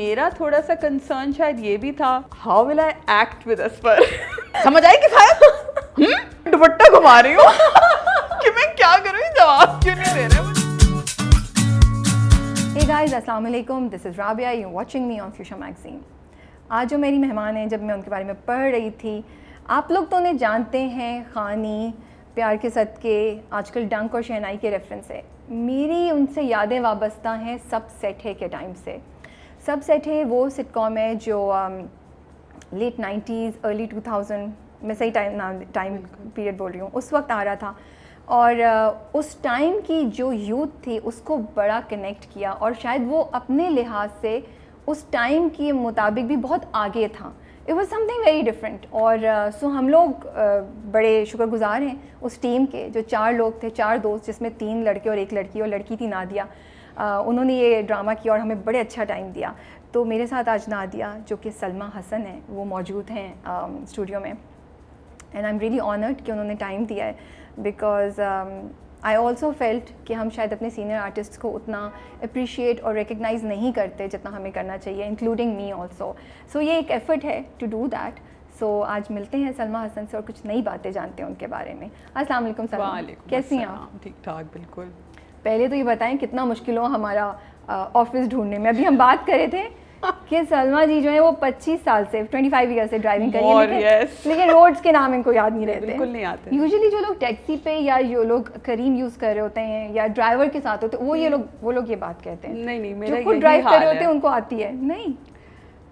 मेरा थोड़ा सा कंसर्न शायद ये भी था, how will I act with asper. समझ आई कि शायद दुपट्टा घुमा रही हूँ कि मैं क्या करूँ, जवाब क्यों नहीं दे रहे। Hey guys, अस्सलाम वालेकुम, this is Rabia, you watching me on future magazine. आज जो मेरी मेहमान हैं, जब मैं उनके बारे में पढ़ रही थी, आप लोग तो उन्हें जानते हैं, खानी, प्यार के सदके, आजकल डंक और शहनाई के रेफरेंस है। मेरी उनसे यादें वाबस्ता हैं सब सेट है के टाइम से। सब सेट है वो सिटकॉम है जो लेट 90s अर्ली 2000, मैं सही टाइम पीरियड बोल रही हूँ, उस वक्त आ रहा था। और उस टाइम की जो यूथ थी उसको बड़ा कनेक्ट किया, और शायद वो अपने लिहाज से उस टाइम के मुताबिक भी बहुत आगे था। It was something very different. और सो हम लोग बड़े शुक्रगुजार हैं उस टीम के, जो 4 लोग थे, 4 दोस्त, जिसमें 3 लड़के और 1 लड़की, और लड़की थी नादिया। उन्होंने ये ड्रामा किया और हमें बड़े अच्छा टाइम दिया। तो मेरे साथ आज नादिया, जो कि सलमा हसन है, वो मौजूद हैं स्टूडियो में, and I am really honoured कि उन्होंने टाइम दिया है, बिकॉज आई ऑल्सो फेल्ट कि हम शायद अपने सीनियर आर्टिस्ट को उतना अप्रिशिएट और रिकग्नाइज़ नहीं करते जितना हमें करना चाहिए, इंक्लूडिंग मी ऑल्सो। सो ये एक एफ़र्ट है टू डू दैट। सो आज मिलते हैं सलमा हसन से और कुछ नई बातें जानते हैं उनके बारे में। अस्सलाम वालेकुम सलमा, कैसी हैं आप? ठीक ठाक, बिल्कुल। पहले तो ये बताएं कितना मुश्किल हो हमारा ऑफिस ढूंढने में। अभी हम बात कर रहे थे कि सलमा जी जो है वो 25 साल से 25 ईयर से ड्राइविंग कर रही है, लेकिन रोड्स के नाम इनको याद नहीं रहते, बिल्कुल नहीं आते। यूजुअली जो लोग टैक्सी पे या जो लोग करीम यूज़ कर रहे होते हैं या ड्राइवर के साथ होते हैं, वो लोग ये बात कहते हैं। नहीं, मेरा जो खुद ड्राइव कर रहे होते हैं उनको आती है। नहीं,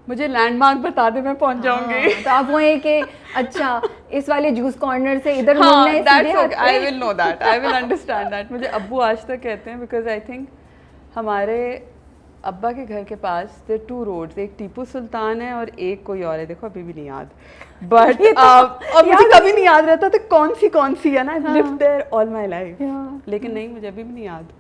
मुझे लैंडमार्क बता दे, मैं पहुंच जाऊंगी। तो आप वहीं के अच्छा इस वाले जूस कॉर्नर से इधर मुड़ना है, सीधे हाथ पे। I will know that, I will understand that. मुझे अब्बू आज तक कहते हैं, बिकॉज आई थिंक हमारे अब्बा के घर के पास देयर 2 रोड्स, एक टीपू सुल्तान है और एक कोई और है, देखो अभी भी नहीं याद, बट अब मुझे कभी नहीं याद रहता तो कौन सी है ना। I lived there all my life, लेकिन नहीं, मुझे अभी भी नहीं याद।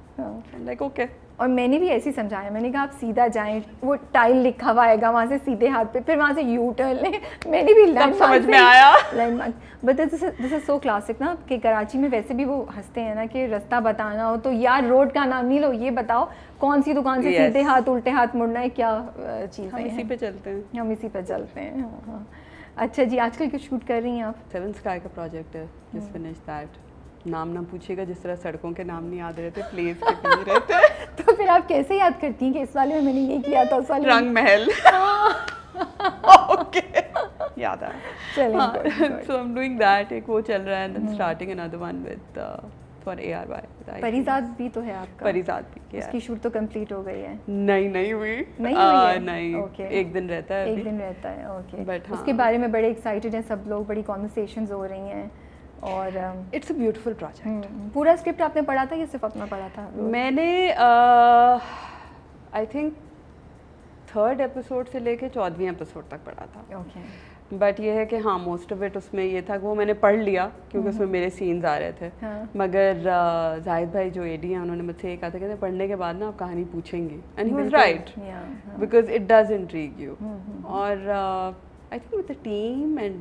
Like okay. और मैंने भी ऐसे ही समझाया, मैंने कहा आप सीधा जाएं, वो टाइल लिखा हुआ आएगा वहाँ से सीधे हाथ पे, फिर वहाँ से यू टर्न लें। मैंने भी समझ में आया landmark. But this is so classic ना, कि कराची में वैसे भी वो हंसते हैं ना कि रास्ता बताना हो तो यार रोड का नाम नहीं लो, ये बताओ कौन सी दुकान से सीधे हाथ उल्टे हाथ मुड़ना है, क्या चीज़ है। हम इसी पे चलते हैं। हाँ। अच्छा जी, आजकल क्यों शूट कर रही हैं आप? 7 स्काई का प्रोजेक्ट है, जस्ट फिनिश दैट। नाम ना पूछिएगा, जिस तरह सड़कों के नाम नहीं याद रहते, प्लेस के नहीं रहते। तो फिर आप कैसे याद करती हैं कि इस वाले में मैंने ये किया था, उस वाले रंग महल। ओके, याद आया। चलिए, so I am doing that, एक वो चल रहा है, and then starting another one with for ARY। Parijat भी तो है आपका? परिजात भी किया, उसकी शूट तो कंप्लीट हो गई है? नहीं हुई नहीं, ओके, एक दिन रहता है, एक दिन रहता है। ओके, बट उसके बारे में बड़े एक्साइटेड हैं सब लोग, बड़ी कॉन्वर्सेशंस हो रही हैं, और इट्स अ ब्यूटीफुल प्रोजेक्ट। पूरा स्क्रिप्ट आपने पढ़ा था या सिर्फ अपना पढ़ा था? मैंने आई थिंक 3rd एपिसोड से लेके 14वीं एपिसोड तक पढ़ा था। ओके। बट ये है कि हाँ, मोस्ट ऑफ इट उसमें ये था कि वो मैंने पढ़ लिया क्योंकि उसमें मेरे सीन्स आ रहे थे। मगर जाहिद भाई जो AD हैं, उन्होंने मुझसे ये कहा था, कहते पढ़ने के बाद ना आप कहानी पूछेंगे, and he was right, because it does intrigue you. और I think with the team and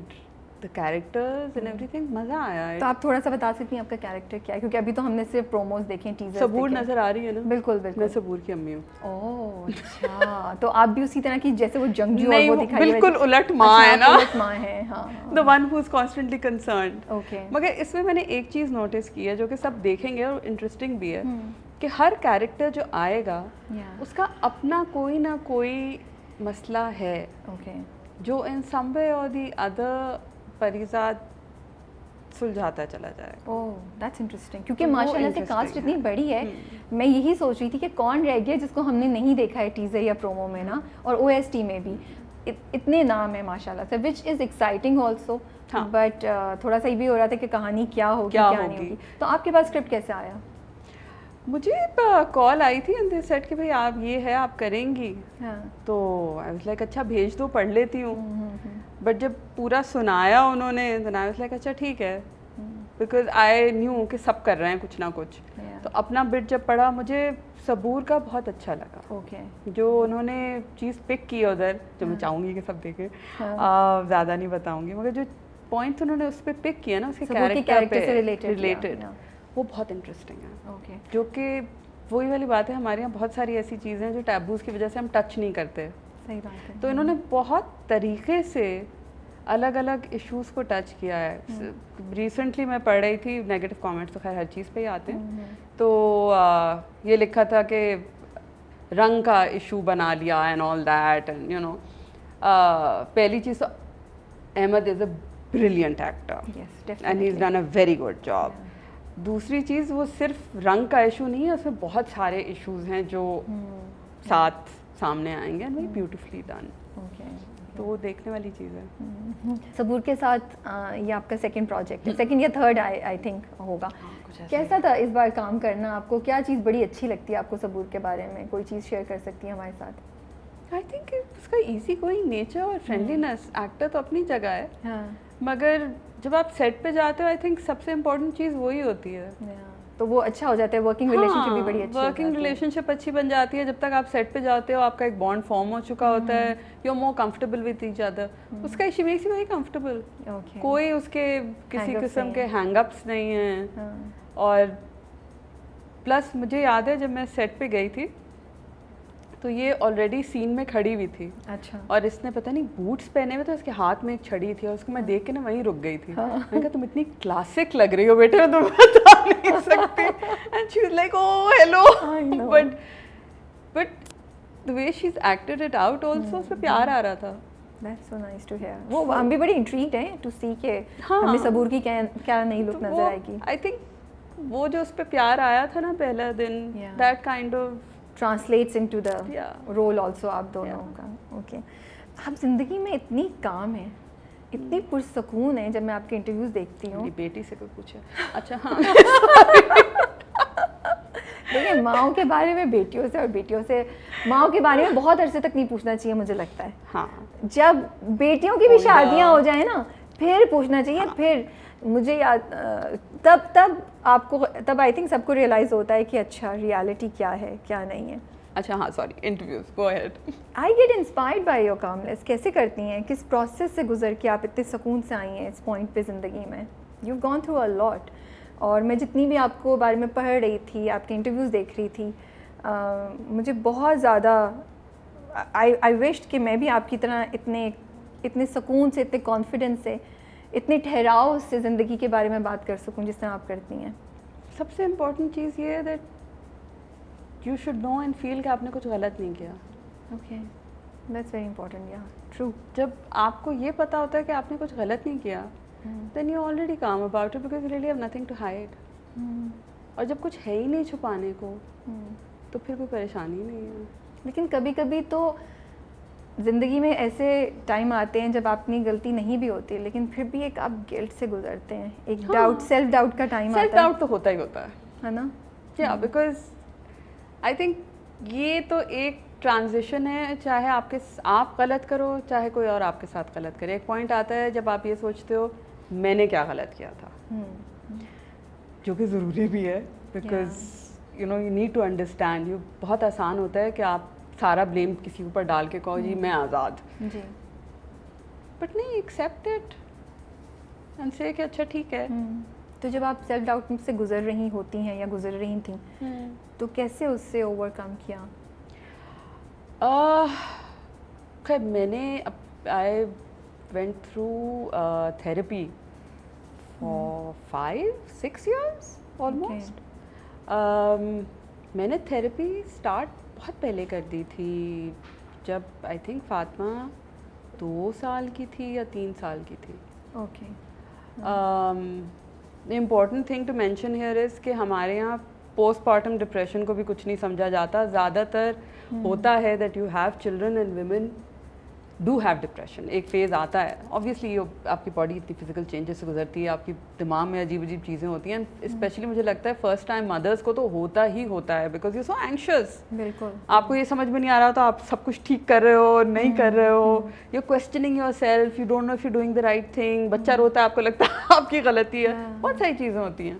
the characters and everything मज़ा आया। तो आप थोड़ा सा बता सकती हैं आपका कैरेक्टर क्या है, क्योंकि अभी तो हमने सिर्फ प्रोमोज देखे, टीजर्स। सबूर नजर आ रही है ना? बिल्कुल। मैं सबूर की अम्मी हूँ। ओह अच्छा। तो आप भी उसी तरह की, जैसे वो जंगजू और वो दिखाई, बिल्कुल उलट माँ है ना। उलट माँ है, हाँ। The one who is constantly concerned। Okay. मगर इसमें मैंने एक चीज़ नोटिस की है जो कि सब देखेंगे और इंटरेस्टिंग भी है, कि हर कैरेक्टर जो आएगा उसका अपना कोई ना कोई मसला है, जो इन सम वे और दी अदर परिजात सुलझाता चला जाए। ओह दैट्स इंटरेस्टिंग, क्योंकि माशाल्लाह से कास्ट इतनी बड़ी है। मैं यही सोच रही थी कि कौन रह गया जिसको हमने नहीं देखा है टीजर या प्रोमो में ना, और OST में भी इतने नाम है माशाल्लाह से, which is exciting also. But थोड़ा सा ये भी हो रहा था कि कहानी क्या होगी, क्या नहीं होगी। तो आपके पास स्क्रिप्ट कैसे आया? मुझे कॉल आई थी एंड दे सेड कि भाई आप ये है, आप करेंगी। तो आई वाज लाइक अच्छा भेज दो, पढ़ लेती हूँ। बट जब पूरा सुनाया उन्होंने, तो आई वाज लाइक अच्छा ठीक है, बिकॉज आई न्यू कि सब कर रहे हैं कुछ ना कुछ। तो अपना बिट जब पढ़ा, मुझे सबूर का बहुत अच्छा लगा। जो उन्होंने चीज़ पिक की उधर, जो मैं चाहूँगी कि सब देखें, ज़्यादा नहीं बताऊँगी, मगर जो पॉइंट्स उन्होंने उस पर पिक किया ना, उसके कैरेक्टर से रिलेटेड, वो बहुत इंटरेस्टिंग है। जो कि वही वाली बात है, हमारे यहाँ बहुत सारी ऐसी चीज़ें हैं जो टैबूज़ की वजह से हम टच नहीं करते। सही बात है। तो इन्होंने बहुत तरीके से अलग अलग इश्यूज़ को टच किया है। रिसेंटली मैं पढ़ रही थी, नेगेटिव कमेंट्स तो खैर हर चीज़ पे ही आते हैं, तो ये लिखा था कि रंग का इशू बना लिया and all that, and you know, पहली चीज़ तो Ahmed is a brilliant actor and he is done a very good job. दूसरी चीज़, वो सिर्फ रंग का इशू नहीं है, उसमें बहुत सारे इश्यूज हैं जो साथ सामने आएंगे एंड वेरी ब्यूटिफुली डन। तो वो देखने वाली चीज़ है। सबूर के साथ ये आपका सेकंड प्रोजेक्ट है, सेकंड या थर्ड आई थिंक होगा। कैसा था इस बार काम करना? आपको क्या चीज़ बड़ी अच्छी लगती है आपको सबूर के बारे में? कोई चीज़ शेयर कर सकती है हमारे साथ? आई थिंक उसका इजी गोइंग नेचर और फ्रेंडलीनेस। एक्टर तो अपनी जगह है, हाँ, मगर जब आप सेट पे जाते हो आई थिंक सबसे इम्पोर्टेंट चीज़ वही होती है। तो वो अच्छा हो जाता है, वर्किंग रिलेशनशिप भी बड़ी अच्छी वर्किंग रिलेशनशिप अच्छी बन जाती है। जब तक आप सेट पे जाते हो आपका एक बॉन्ड फॉर्म हो चुका होता है, you are more comfortable with each other. उसका she makes you very comfortable, कोई उसके किसी किस्म के हैंगअप्स नहीं हैं। और प्लस मुझे याद है जब मैं सेट पे गई थी तो ये ऑलरेडी सीन में खड़ी हुई थी। अच्छा। और इसने पता नहीं बूट्स पहने हुए थे, उसके हाथ में एक छड़ी थी और उसको मैं देख के ना वहीं रुक गई थी। मैंने कहा तुम इतनी क्लासिक लग रही हो बेटे, मैं तुम्हें बता नहीं सकती। And she was like oh hello, but the way she is acted it out also, उस पे प्यार आ रहा था। That's so nice to hear. वो हम भी बड़ी इंट्रीग्ड हैं टू सी के हमें सबूर की क्या नई लुक नजर आएगी। आई थिंक वो जो उस पे प्यार आया था ना पहला दिन, that kind of translates into the role also आप दोनों का। ओके, आप ज़िंदगी में इतनी काम है, इतनी पुरसकून है। जब मैं आपके इंटरव्यूज देखती हूँ, बेटी से कोई पूछे अच्छा हाँ देखिए माओ के बारे में बेटियों से और बेटियों से माओ के बारे में बहुत अरसे तक नहीं पूछना चाहिए मुझे लगता है। हाँ, जब बेटियों की भी शादियाँ हो जाए ना फिर पूछना चाहिए। हाँ। फिर मुझे याद तब आई थिंक सबको रियलाइज़ होता है कि अच्छा रियलिटी क्या है क्या नहीं है। अच्छा हाँ sorry, interviews go ahead. I get inspired by your calmness. कैसे करती हैं, किस प्रोसेस से गुजर के आप इतने सुकून से आई हैं इस पॉइंट पे ज़िंदगी में? You gone through a lot. और मैं जितनी भी आपको बारे में पढ़ रही थी, आपके इंटरव्यूज़ देख रही थी, मुझे बहुत ज़्यादा आई विश्ड कि मैं भी आपकी तरह इतने सुकून से, इतने कॉन्फिडेंस से, इतने ठहराव से ज़िंदगी के बारे में बात कर सकूं जिस तरह आप करती हैं। सबसे इम्पोर्टेंट चीज़ ये है that you should know and feel कि आपने कुछ गलत नहीं किया। Okay, that's very important. या ट्रू। जब आपको ये पता होता है कि आपने कुछ गलत नहीं किया, then you already calm about it because you really have nothing to hide. और जब कुछ है ही नहीं छुपाने को, तो फिर कोई परेशानी नहीं है। लेकिन कभी कभी तो ज़िंदगी में ऐसे टाइम आते हैं जब अपनी गलती नहीं भी होती, लेकिन फिर भी एक आप गिल्ट से गुजरते हैं, एक डाउट, सेल्फ डाउट का टाइम आता है। सेल्फ डाउट तो होता ही होता है ना? या बिकॉज आई थिंक ये तो एक ट्रांजिशन है, चाहे आप गलत करो चाहे कोई और आपके साथ गलत करे। एक पॉइंट आता है जब आप ये सोचते हो मैंने क्या गलत किया था, जो कि ज़रूरी भी है because you know you need to understand. You बहुत आसान होता है कि आप सारा ब्लेम किसी ऊपर डाल के कहो जी मैं आज़ाद, जी, बट नहीं, एक्सेप्ट इट एंड से कि अच्छा ठीक है। तो जब आप सेल्फ डाउट से गुजर रही होती हैं या गुजर रही थी, तो कैसे उससे ओवरकम किया? खैर मैंने I went through therapy for 5-6 years almost. मैंने थेरेपी स्टार्ट बहुत पहले कर दी थी, जब आई थिंक फातिमा 2 साल की थी या 3 साल की थी। Okay. The important thing to mention here is कि हमारे यहाँ पोस्टमार्टम डिप्रेशन को भी कुछ नहीं समझा जाता। ज़्यादातर होता है that you have children and women do have depression. एक फेज़ आता है, ऑब्वियसली आपकी बॉडी इतनी फिजिकल चेंजेस से गुजरती है, आपकी दिमाग में अजीब अजीब चीज़ें होती हैं। स्पेशली मुझे लगता है फर्स्ट टाइम मदर्स को तो होता ही होता है बिकॉज यू सो एंशियस। बिल्कुल। आपको ये समझ में नहीं आ रहा तो आप सब कुछ ठीक कर रहे हो, नहीं कर रहे हो, you are questioning yourself, you don't know if you doing the right thing. बच्चा रोता है, आपको लगता है आपकी गलती है, बहुत सारी चीज़ें होती हैं।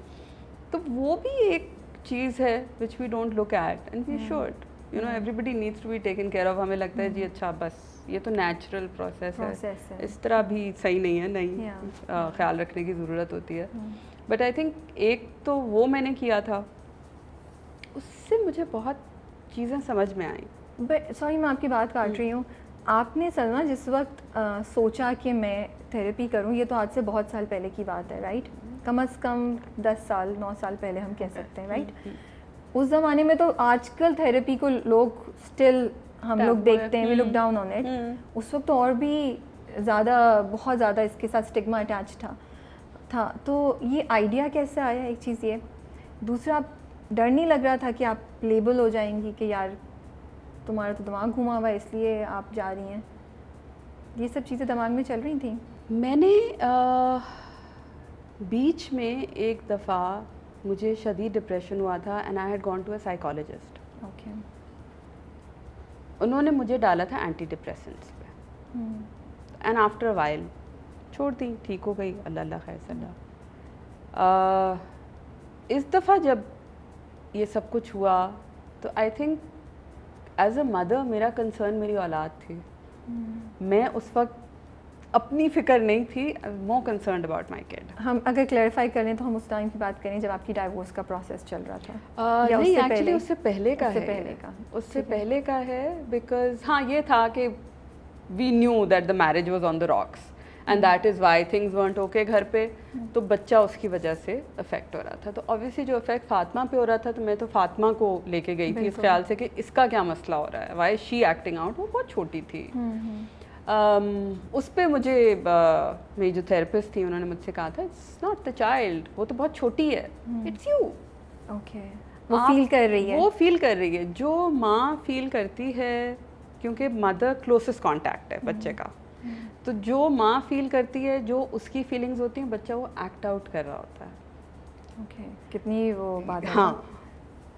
तो वो भी एक चीज़ है which we don't look at and we should, you know everybody needs to be taken care of. हमें लगता है जी अच्छा बस ये तो नेचुरल प्रोसेस है, इस तरह भी सही नहीं है, नहीं ख्याल रखने की ज़रूरत होती है। बट आई थिंक एक तो वो मैंने किया था, उससे मुझे बहुत चीज़ें समझ में आई। बट सॉरी मैं आपकी बात काट रही हूँ, आपने सलमा जिस वक्त सोचा कि मैं थेरेपी करूं, ये तो आज से बहुत साल पहले की बात है, राइट? कम से कम 10 साल 9 साल पहले हम कह सकते हैं, राइट? उस ज़माने में तो आजकल थेरेपी को लोग स्टिल हम लोग देखते हैं, we look down on it. उस वक्त तो और भी ज़्यादा, बहुत ज़्यादा इसके साथ स्टिग्मा अटैच था। तो ये आइडिया कैसे आया, एक चीज़ ये। दूसरा, डर नहीं लग रहा था कि आप लेबल हो जाएंगी कि यार तुम्हारा तो दिमाग घुमा हुआ है इसलिए आप जा रही हैं? ये सब चीज़ें दिमाग में चल रही थी? मैंने बीच में एक दफ़ा मुझे शदीद डिप्रेशन हुआ था and I had gone to a psychologist. Okay. उन्होंने मुझे डाला था एंटी डिप्रेसेंट्स पे एंड आफ्टर अ वाइल छोड़ दी, ठीक हो गई, अल्लाह अल्लाह खैर सल्ला। इस दफ़ा जब ये सब कुछ हुआ तो I think as a mother मेरा कंसर्न मेरी औलाद थी। मैं उस वक्त अपनी फ़िक्र नहीं थी, मोर कंसर्न्ड अबाउट माई किड। हम अगर क्लैरिफाई करें तो हम उस टाइम की बात करें जब आपकी डाइवोर्स का प्रोसेस चल रहा था? नहीं, एक्चुअली उससे पहले का उससे पहले का है बिकॉज हाँ ये था कि we knew that the marriage was on the rocks and that is why things weren't okay घर पे। तो बच्चा उसकी वजह से अफेक्ट हो रहा था। तो ऑब्वियसली जो इफेक्ट फातिमा पे हो रहा था, तो मैं तो फातिमा को लेके गई थी इस ख्याल से कि इसका क्या मसला हो रहा है, वाई शी एक्टिंग आउट। वो बहुत छोटी थी। उस पर मुझे मेरी जो थेरेपिस्ट थी उन्होंने मुझसे कहा था इट्स नॉट द चाइल्ड, वो तो बहुत छोटी है, इट्स यू। ओके, वो फील कर रही है, वो फील कर रही है जो माँ फील करती है, क्योंकि मदर क्लोजेस्ट कॉन्टैक्ट है बच्चे का। तो जो माँ फील करती है, जो उसकी फीलिंग्स होती हैं, बच्चा वो एक्ट आउट कर रहा होता है। ओके, कितनी वो बात है। हाँ,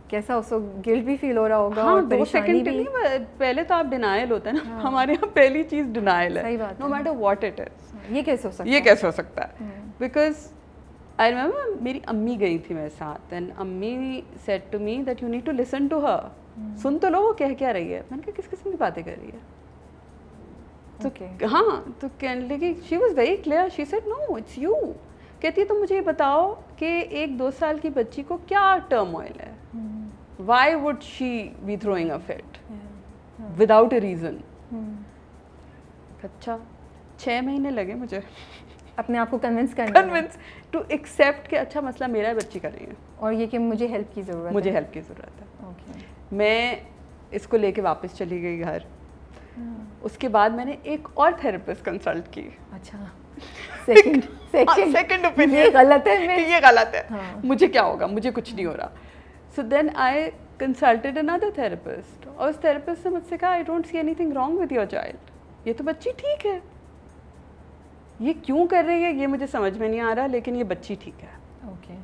कैसा उसको गिल्ट भी फील हो रहा होगा। हाँ, और 2 सेकंड के लिए पहले तो आप डिनायल होता है ना। हाँ। हमारे यहाँ पहली चीज़ डिनायल है, no matter what it is. ये कैसे हो सकता है? ये कैसे हो सकता है? बिकॉज आई रिमेम्बर मेरी अम्मी गई थी मेरे साथ and Ammi said to me that you need to listen to her. सुन तो लो वो कह क्या रही है। मैंने कहा किस किस्म की बातें कर रही है? तो हाँ, तो कहने लगी, she was very clear, she said no it's you. कहती है तो मुझे ये बताओ कि 1-2 साल की बच्ची को क्या टर्मोइल है, why would she be throwing a fit without a reason. अच्छा, 6 महीने लगे मुझे अपने आप को कन्विंस टू एक्सेप्ट कि अच्छा मसला मेरा है, बच्ची का नहीं है, और ये कि मुझे हेल्प की ज़रूरत है। मुझे हेल्प की ज़रूरत है। मैं इसको लेके वापस चली गई घर। उसके बाद मैंने एक और थेरेपिस्ट कंसल्ट की। अच्छा, सेकंड ओपिनियन, ये गलत है, ये गलत है। हाँ। मुझे क्या होगा, मुझे कुछ नहीं हो रहा। So then I consulted another therapist और उस थेरेपिस्ट ने मुझसे कहा I don't see anything wrong with your child. ये तो बच्ची ठीक है, ये क्यों कर रही है ये मुझे समझ में नहीं आ रहा, लेकिन ये बच्ची ठीक है। Okay.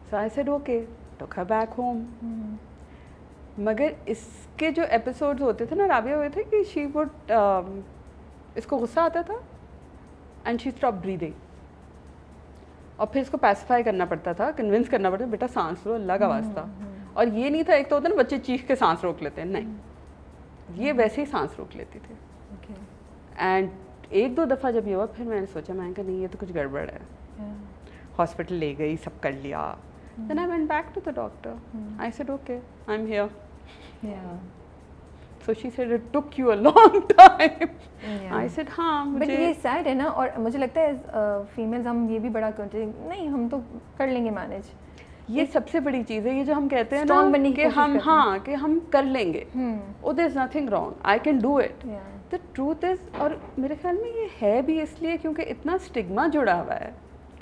So I said okay, took her back home. मगर इसके जो एपिसोड्स होते थे ना राबिया, हुए थे कि शी वुड इसको गुस्सा आता था एंड शी स्टॉप ब्रीदिंग, और फिर इसको पैसिफाई करना पड़ता था, कन्विंस करना पड़ता था, बेटा सांस लो, अल्लाह का वास्ता। और ये नहीं था, एक तो होता है ना बच्चे चीख के सांस रोक लेते हैं, नहीं, ये वैसे ही सांस रोक लेती थी। एंड 1-2 दफ़ा जब ये हुआ, फिर मैंने सोचा, मैंने कहा नहीं ये तो कुछ गड़बड़ है। हॉस्पिटल ले गई, सब कर लिया। Then I went back to the doctor. I said, okay, I'm here. Yeah. So she said, it took you a long time. I said, हाँ मुझे। But ये sad है ना, और मुझे लगता है फीमेल्स हम ये भी बड़ा करते हैं, नहीं हम तो कर लेंगे मैनेज। ये सबसे बड़ी चीज़ है, ये जो हम कहते हैं ना कि हम हाँ कि हम कर लेंगे। Oh, there's nothing wrong. I can do it. The truth is, और मेरे ख्याल में ये है भी इसलिए क्योंकि इतना स्टिग्मा जुड़ा हुआ है।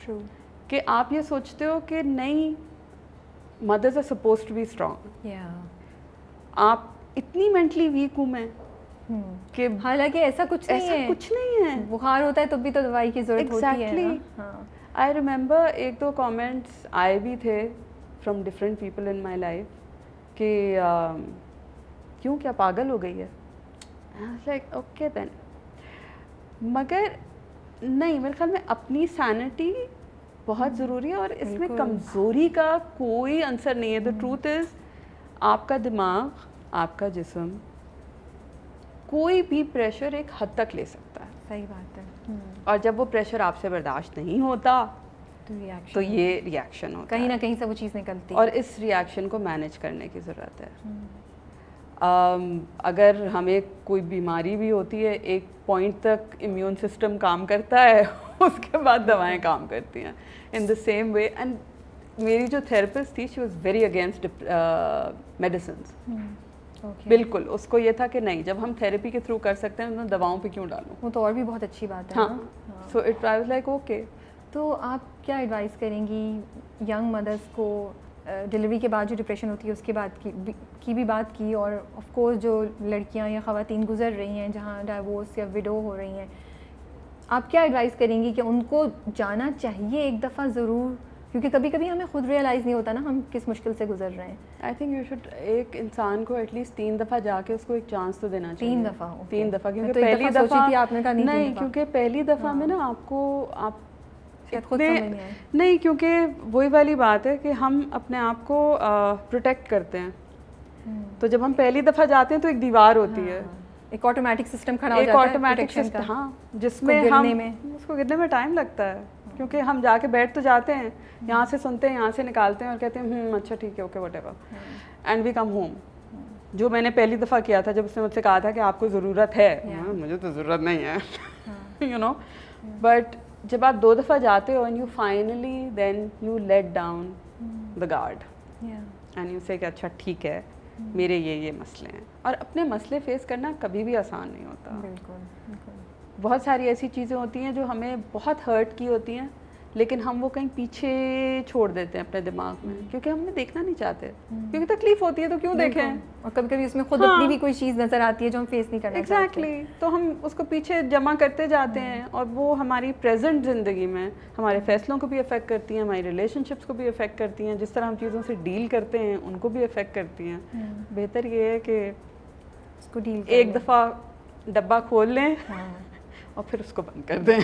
True. कि आप ये सोचते हो कि नहीं, mothers are supposed to be strong. आप इतनी मेंटली वीक हूँ मैं कि हालांकि ऐसा कुछ नहीं है। बुखार होता है तो भी तो दवाई की जरूरत होती है ना। आई रिमेम्बर 1-2 कमेंट्स आए भी थे from different people in my life कि क्यों, क्या पागल हो गई है? Like okay then. मगर नहीं, मेरे ख्याल में अपनी सैनिटी बहुत ज़रूरी है और इसमें कमज़ोरी का कोई आंसर नहीं है। द ट्रूथ इज़, आपका दिमाग, आपका जिस्म कोई भी प्रेशर एक हद तक ले सकता है। सही बात है। और जब वो प्रेशर आपसे बर्दाश्त नहीं होता तो ये रिएक्शन होता है, कहीं ना कहीं से वो चीज़ निकलती है और इस रिएक्शन को मैनेज करने की ज़रूरत है। अगर हमें कोई बीमारी भी होती है, एक पॉइंट तक इम्यून सिस्टम काम करता है, उसके बाद दवाएं काम करती हैं in the same way. And मेरी जो थेरेपिस्ट थी, she was very against medicines. बिल्कुल, उसको ये था कि नहीं, जब हम थेरेपी के थ्रू कर सकते हैं तो दवाओं पे क्यों डालूं। वो तो और भी बहुत अच्छी बात है। हाँ, so it was like okay. तो आप क्या एडवाइस करेंगी यंग मदर्स को? डिलीवरी के बाद जो डिप्रेशन होती है उसके बाद की भी बात की, और ऑफ कोर्स जो लड़कियां या ख़वातीन गुजर रही हैं जहां डाइवोर्स या विडो हो रही हैं, आप क्या एडवाइस करेंगी कि उनको जाना चाहिए एक दफ़ा ज़रूर? क्योंकि कभी कभी हमें खुद रियलाइज़ नहीं होता ना हम किस मुश्किल से गुजर रहे हैं। आई थिंक यू शुड, एक इंसान को एटलीस्ट 3 दफ़ा जाके उसको एक चांस तो देना चाहिए। 3 दफ़ा? 3 दफ़ा, क्योंकि तो पहली दफ़ा आपने कहा नहीं, क्योंकि पहली दफ़ा में ना आपको आप खुद समझ नहीं, क्योंकि वही वाली बात है कि हम अपने आप को प्रोटेक्ट करते हैं। तो जब हम पहली दफ़ा जाते हैं तो एक दीवार होती है, एक ऑटोमेटिक सिस्टम खड़ा हो एक जाता है, ऑटोमेटिक सिस्टम, हाँ, जिसमें हम उसको गिरने में टाइम लगता है, क्योंकि हम जाके बैठ तो जाते हैं, यहाँ से सुनते हैं, यहाँ से निकालते हैं और कहते हैं अच्छा ठीक है, okay whatever, and we come home. जो मैंने पहली दफ़ा किया था, जब उसने मुझसे कहा था कि आपको ज़रूरत है, मुझे तो ज़रूरत नहीं है, यू नो, बट जब आप 2 दफ़ा जाते हो and you finally then you let down the guard and you say कि अच्छा ठीक है, मेरे ये मसले हैं। और अपने मसले फेस करना कभी भी आसान नहीं होता। बिल्कुल। बहुत सारी ऐसी चीज़ें होती हैं जो हमें बहुत हर्ट की होती हैं, लेकिन हम वो कहीं पीछे छोड़ देते हैं अपने दिमाग में, क्योंकि हम देखना नहीं चाहते, क्योंकि तकलीफ होती है तो क्यों देखें। और कभी कभी उसमें खुद अपनी भी कोई चीज़ नज़र आती है जो हम फेस नहीं करना चाहते। एग्जैक्टली, तो हम उसको पीछे जमा करते जाते हैं, और वो हमारी प्रेजेंट ज़िंदगी में हमारे फैसलों को भी अफेक्ट करती हैं, हमारी रिलेशनशिप्स को भी अफेक्ट करती हैं, जिस तरह हम चीज़ों से डील करते हैं उनको भी अफेक्ट करती हैं। बेहतर ये है कि उसको डील एक दफ़ा डब्बा खोल लें और फिर उसको बंद कर दें।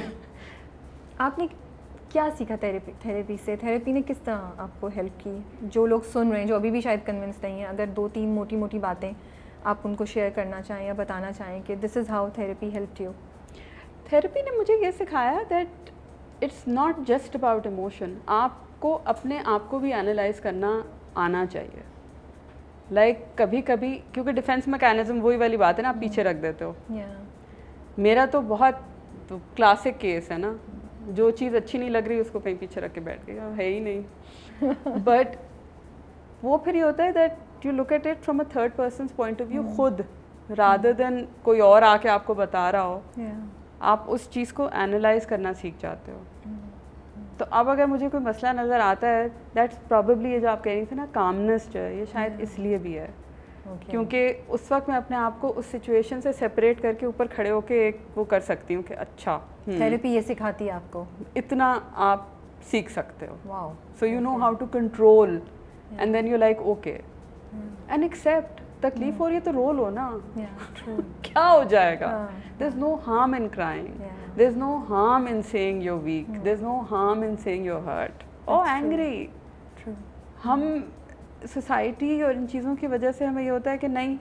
आपने क्या सीखा थेरेपी से? थेरेपी ने किस तरह आपको हेल्प की? जो लोग सुन रहे हैं, जो अभी भी शायद कन्विंस नहीं है, अगर 2-3 मोटी बातें आप उनको शेयर करना चाहें या बताना चाहें कि this is how therapy helped you. Therapy ने मुझे ये सिखाया that it's not just about emotion. आपको अपने आप को भी एनालाइज करना आना चाहिए। लाइक कभी कभी, क्योंकि डिफेंस मैकेनिज्म वही वाली बात है ना, आप पीछे रख देते हो। मेरा तो बहुत क्लासिक केस है ना, जो चीज़ अच्छी नहीं लग रही उसको कहीं पीछे रख के बैठ गया, है ही नहीं। बट वो फिर ये होता है that you look at it from a third persons point of view खुद, रादर देन कोई और आके आपको बता रहा हो। आप उस चीज़ को एनालाइज करना सीख जाते हो। तो अब अगर मुझे कोई मसला नज़र आता है, दैट्स प्रॉबेबली ये जो आप कह रही थी ना, कामनेस जो है, ये शायद इसलिए भी है क्योंकि उस वक्त मैं अपने आप को उस सिचुएशन से सेपरेट करके ऊपर खड़े होके एक वो कर सकती हूँ कि अच्छा, थेरेपी ये सिखाती है आपको, इतना आप सीख सकते हो। Wow. So you know how to control, and then you like okay and accept. तकलीफ हो रही है तो रो लो ना, क्या हो जाएगा। There is no harm in crying, there is no harm in saying you are weak, there is no harm in saying you are hurt और एंग्री। हम सोसाइटी और इन चीज़ों की वजह से हमें ये होता है कि नहीं,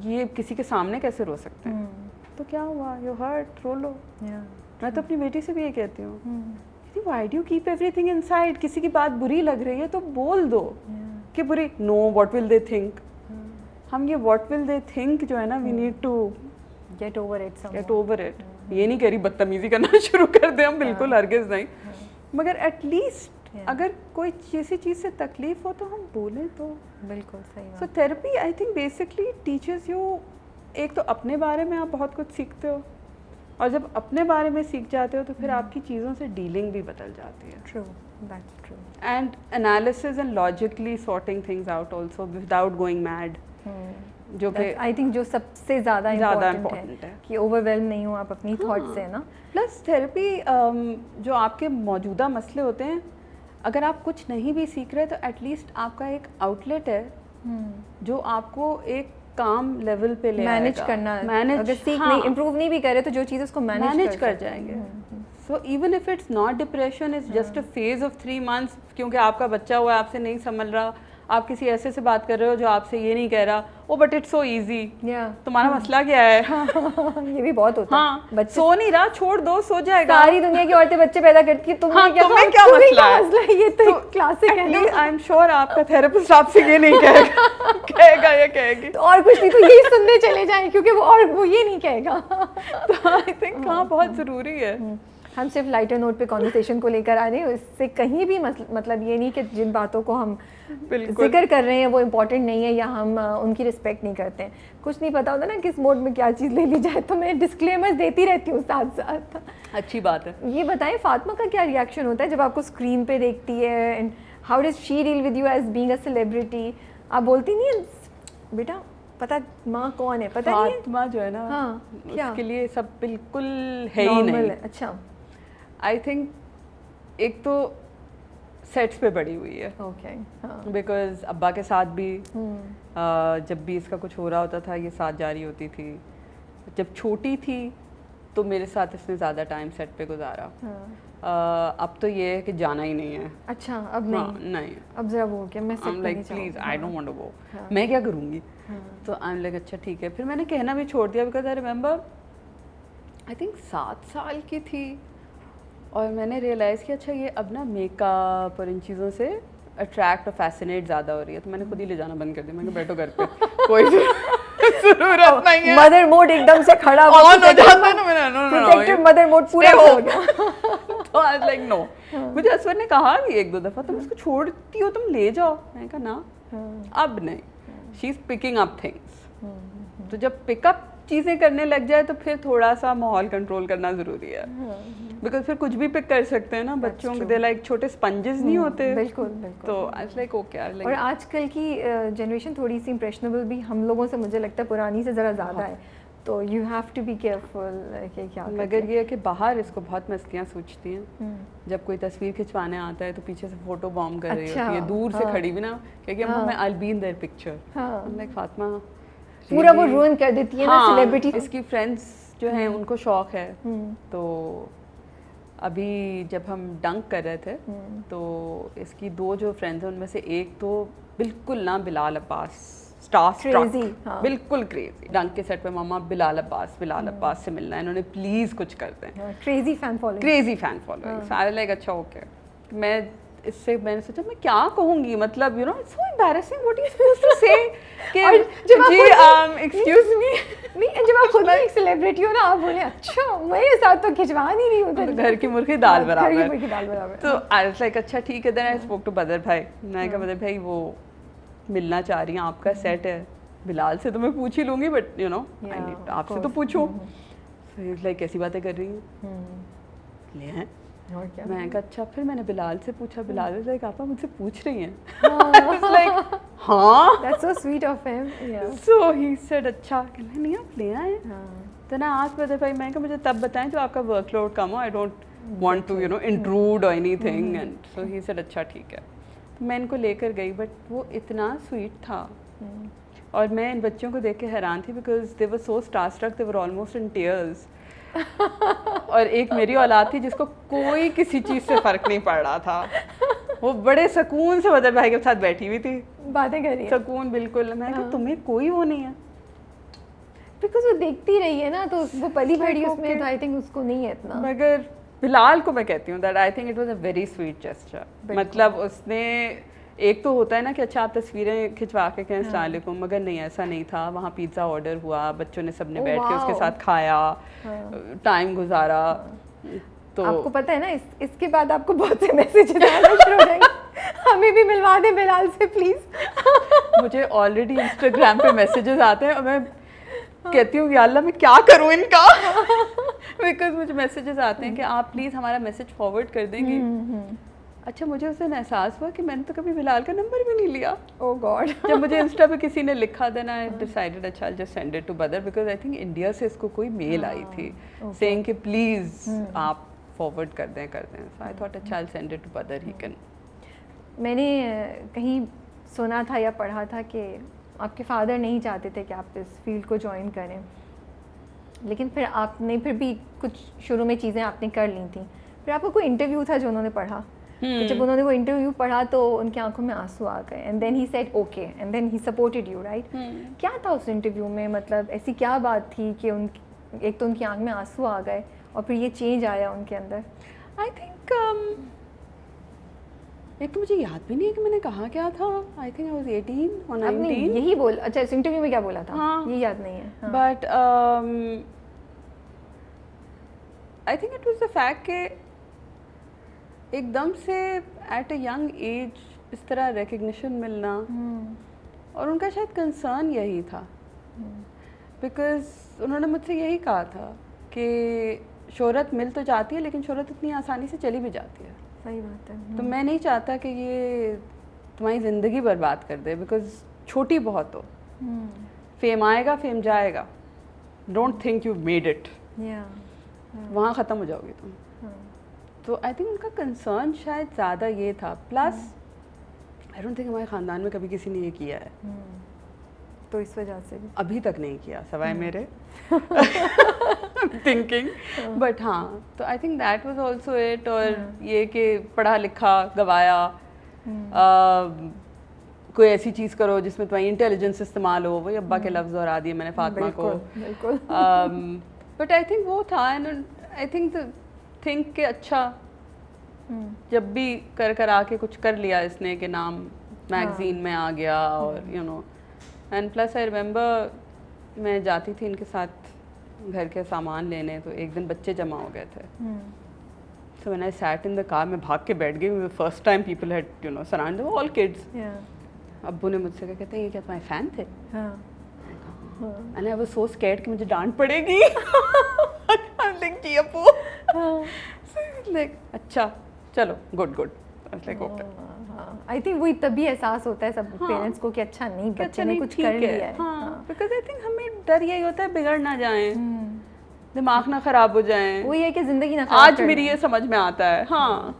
ये किसी के सामने कैसे रो सकते हैं, तो क्या हुआ, यू हर्ट, रो लो। मैं तो अपनी बेटी से भी ये कहती हूँ, why do you keep everything inside? किसी की बात बुरी लग रही है तो बोल दो कि बुरी, no what will they think. हम ये व्हाट विल दे थिंक जो है ना, we need to get over it. ये नहीं कह रही बदतमीजी करना शुरू कर दे हम, बिल्कुल हरगिज़ नहीं, मगर एटलीस्ट अगर कोई किसी चीज़ से तकलीफ हो तो हम बोलें तो। बिल्कुल सही। So therapy I think basically teachers you, एक तो अपने बारे में आप बहुत कुछ सीखते हो, और जब अपने बारे में सीख जाते हो तो फिर आपकी चीज़ों से डीलिंग भी बदल जाती है। True, that's true. And analysis and logically sorting things out also without going mad, जो कि आई थिंक जो सबसे ज़्यादा इम्पोर्टेंट है कि ओवरवेल्म नहीं हो आप अपनी थॉट से ना। प्लस थेरेपी जो आपके मौजूदा मसले होते हैं, अगर आप कुछ नहीं भी सीख रहे तो एटलीस्ट आपका एक आउटलेट है जो आपको एक काम लेवल पे ले मैनेज करना, अगर सीख नहीं, इम्प्रूव नहीं भी करे तो जो चीज़ उसको मैनेज कर जाएंगे। So even if it's not depression, it's just a phase of 3 months, क्योंकि आपका बच्चा हुआ, आपसे नहीं संभल रहा, आप किसी ऐसे से बात कर रहे हो जो आपसे ये नहीं कह रहा, ओ बट इट्स सो इजी, तुम्हारा हाँ। मसला क्या है? ये भी बहुत होता हाँ, है। बच्चे सो नहीं रहा, छोड़ दो, सो जाएगा। सारी दुनिया की औरतें बच्चे पैदा करती है, तुम्हें क्या मसला है? ये तो क्लासिक है ना। आई एम श्योर आपका थेरेपिस्ट आपसे ये नहीं कहेगा कहेगा या कहेगी तो और कुछ नहीं तो यही सुनने चले जाएं, क्योंकि वो ये नहीं कहेगा। तो आई थिंक हाँ बहुत ज़रूरी है। हम सिर्फ लाइटर नोट पे कॉन्वर्सेशन को लेकर आ रहे हैं, इससे कहीं भी मतलब ये नहीं कि जिन बातों को हम जिक्र कर रहे हैं वो इम्पोर्टेंट नहीं है या हम उनकी रिस्पेक्ट नहीं करते हैं। कुछ नहीं पता होता ना किस मोड में क्या चीज़ ले ली जाए, तो मैं डिस्क्लेमर्स देती रहती हूँ साथ साथ। अच्छी बात है। ये बताएं फातिमा का क्या रिएक्शन होता है जब आपको स्क्रीन पे देखती है, and how does she deal with you as being a celebrity? आप बोलती नहीं है बेटा पता माँ कौन है, पता नहीं है? फातिमा जो है ना, हाँ, क्या? उसके लिए सब बिल्कुल है ही नहीं। अच्छा, आई थिंक एक तो सेट्स पे बड़ी हुई है, ओके, हाँ, बिकॉज अब्बा के साथ भी जब भी इसका कुछ हो रहा होता था ये साथ जा रही होती थी। जब छोटी थी तो मेरे साथ इसने ज़्यादा टाइम सेट पे गुजारा। अब तो ये है कि जाना ही नहीं है। अच्छा, अब नहीं? हाँ, नहीं, अब जरा वो क्या, मैं said like please I don't want to go, मैं क्या करूँगी? तो आई एम लाइक अच्छा ठीक है। फिर मैंने कहना भी छोड़ दिया, because I remember I think 7 साल की थी और मैंने रियलाइज़ किया अच्छा ये अब ना मेकअप और इन चीज़ों से अट्रैक्ट और फैसिनेट ज़्यादा हो रही है। तो मैंने खुद ही ले जाना बंद कर दिया। मैंने कहा बैठो घर पे, कोई ज़रूरत नहीं है। मदर मोड एकदम से खड़ा ऑन हो जाता है ना, मैंने नो प्रोटेक्टिव मदर मोड पूरा हो गया। तो आई वाज लाइक नो। मुझे असवर ने कहा भी 1-2 दफ़ा तुम इसको छोड़ती हो, तुम ले जाओ। मैंने कहा ना अब नहीं, she is picking up things. तो जब पिकअप चीज़ें करने लग जाए तो फिर थोड़ा सा माहौल कंट्रोल करना ज़रूरी है, बिकॉज फिर कुछ भी पिक कर सकते हैं ना बच्चों के, लाइक छोटे स्पंजेस नहीं होते। बिल्कुल बिल्कुल। तो आई वाज लाइक ओके। और आजकल की जनरेशन थोड़ी सी इम्प्रेशनेबल भी हम लोगों से मुझे लगता है पुरानी से ज़रा ज़्यादा है, तो you have to be careful कि क्या। मगर ये है कि बाहर इसको बहुत मस्तियाँ सूझती हैं। जब कोई तस्वीर खिंचवाने आता है तो पीछे से फोटो बॉम्ब कर रही होती है, दूर से खड़ी भी ना, क्योंकि मैं I will be in their picture. Like Fatima पूरा वो रूइन कर देती है ना सेलिब्रिटी। इसकी फ्रेंड्स जो हैं उनको शौक है। तो अभी जब हम डंक कर रहे थे तो इसकी 2 जो फ्रेंड्स हैं उनमें से एक तो बिल्कुल ना बिलाल अब्बास स्टार स्ट्रक, बिल्कुल क्रेजी। डंक के सेट पे मामा बिलाल अब्बास से मिलना है, इन्होंने प्लीज कुछ कर दें। Crazy fan following. सारे लाइक अच्छा ओके। मैं इससे मैंने सोचा मैं क्या कहूँगी, मतलब you know it's so embarrassing what you supposed to say कि जी एक्सक्यूज मी। नहीं, जब आप खुद एक सेलिब्रिटी हो ना, आप बोले अच्छा मेरे साथ तो खिंचवा नहीं रही उधर, घर की मुर्गी दाल बराबर। बराबर। तो आई वाज लाइक अच्छा ठीक है। देन आई स्पोक टू बदर भाई। मैंने कहा बदर भाई वो मिलना चाह रही हैं, आपका सेट है। बिलाल से तो मैं पूछ ही लूँगी but you know I need आपसे तो पूछूं। लाइक कैसी बातें कर रही हैं ले हैं। मैं कहा अच्छा। फिर मैंने बिलाल से पूछा, बिलाल वाज लाइक आपा मुझसे पूछ रही हैं? लाइक हाँ, that's so sweet of him. So he said अच्छा कि नहीं आप लेना है। तो ना आज बदर भाई मैं कहा मुझे तब बताएं जब आपका वर्कलोड कम हो, I don't want to you know intrude or anything. And so he said अच्छा ठीक है। तो मैं इनको लेकर गई, बट वो इतना स्वीट था और मैं इन बच्चों को देख के हैरान थी, because they were so starstruck, they were almost in tears. और एक मेरी औलाद थी जिसको कोई किसी चीज़ से फ़र्क नहीं पड़ रहा था, वो बड़े सुकून से बदर भाई के साथ बैठी हुई थी, बातें कर रही है, सुकून बिल्कुल। मैं कहा तुम्हें कोई वो नहीं है, बिकॉज वो देखती रही है ना, तो वो पली बड़ी उसमें, तो आई थिंक उसको नहीं है इतना। मगर बिलाल को मैं कहती हूँ that I think it was a very sweet gesture. मतलब उसने एक तो होता है ना कि अच्छा आप तस्वीरें खिंचवा के कहें अस्सलाम वालेकुम, मगर नहीं ऐसा नहीं था। वहाँ पिज़्ज़ा ऑर्डर हुआ, बच्चों ने सबने बैठ के उसके साथ खाया, टाइम गुजारा। तो आपको पता है ना इसके बाद आपको बहुत से मैसेजेस आना शुरू हो जाएंगे, हमें भी मिलवा दें बिलाल से प्लीज़। मुझे ऑलरेडी इंस्टाग्राम पे मैसेजेस आते हैं और मैं कहती हूँ या अल्लाह मैं क्या करूँ इनका, बिकॉज मुझे मैसेजेस आते हैं कि आप प्लीज़ हमारा मैसेज फॉरवर्ड कर देंगे। अच्छा, मुझे उस दिन एहसास हुआ कि मैंने तो कभी बिलाल का नंबर भी नहीं लिया। ओह गॉड। जब मुझे इंस्टा पे किसी ने लिखा, देन आई डिसाइडेड अच्छा I just send it to Badar, because I think India से इसको कोई मेल आई थी सेइंग कि प्लीज़ आप फॉरवर्ड कर दें सो आई थॉट अच्छा आई सेंड इट टू बदर, ही कैन। मैंने कहीं सुना था या पढ़ा था कि आपके फादर नहीं चाहते थे कि आप इस फील्ड को ज्वाइन करें, लेकिन फिर आपने फिर भी कुछ शुरू में चीज़ें आपने कर ली थी। फिर आपका कोई इंटरव्यू था जो उन्होंने पढ़ा तो जब उन्होंने वो इंटरव्यू पढ़ा तो उनकी आंखों में आंसू आ गए and then he said okay and then he supported you, right? क्या था उस इंटरव्यू में, मतलब ऐसी क्या बात थी कि एक तो उनकी आंख में आंसू आ गए और फिर ये चेंज आया उनके अंदर? आई थिंक एक तो मुझे याद भी नहीं है कि मैंने कहा क्या था। आई थिंक आई वाज 18 और 19। यही बोल, अच्छा इस इंटरव्यू में क्या बोला था? हाँ, ये याद नहीं है। But I think it was the fact कि एकदम से एट अ यंग एज इस तरह रिकग्निशन मिलना, और उनका शायद कंसर्न यही था, बिकॉज उन्होंने मुझसे यही कहा था कि शोहरत मिल तो जाती है लेकिन शोहरत इतनी आसानी से चली भी जाती है। सही बात है। तो मैं नहीं चाहता कि ये तुम्हारी ज़िंदगी बर्बाद कर दे, बिकॉज छोटी बहुत हो, फेम आएगा फेम जाएगा, don't think you made it, वहाँ ख़त्म हो जाओगी तुम। तो आई थिंक उनका कंसर्न शायद ज़्यादा ये था, प्लस आई डोंट थिंक हमारे ख़ानदान में कभी किसी ने ये किया है, तो इस वजह से भी अभी तक नहीं किया सवाए मेरे थिंकिंग। बट हाँ, तो I think that was also it. और ये कि पढ़ा लिखा गवाया, कोई ऐसी चीज़ करो जिसमें तुम्हारी इंटेलिजेंस इस्तेमाल हो, वही अब्बा के लफ्ज़ और दिए मैंने फातिमा को। बिल्कुल। बट आई थिंक वो था, एंड आई थिंक कि अच्छा जब भी कर आके कुछ कर लिया इसने के नाम मैगजीन में आ गया, और you know, and plus I remember मैं जाती थी इनके साथ घर के सामान लेने, तो एक दिन बच्चे जमा हो गए थे। So when I sat in the car, मैं भाग के बैठ गई। First time people had you know surrounded all kids. अब्बू ने मुझसे कहा, कहते हैं ये क्या तुम्हारे फैन थे? And I was so scared कि मुझे डांट पड़ेगी। लाइक जी अब्बू, लाइक अच्छा चलो good. Like okay. I think वही तभी एहसास होता है सब पेरेंट्स को कि अच्छा नहीं बच्चे ने कुछ कर लिया है। बिकॉज आई थिंक हमें डर यही होता है बिगड़ ना जाए, दिमाग ना खराब हो जाए। वही है कि जिंदगी ना आज मेरी ये समझ में आता है। हाँ,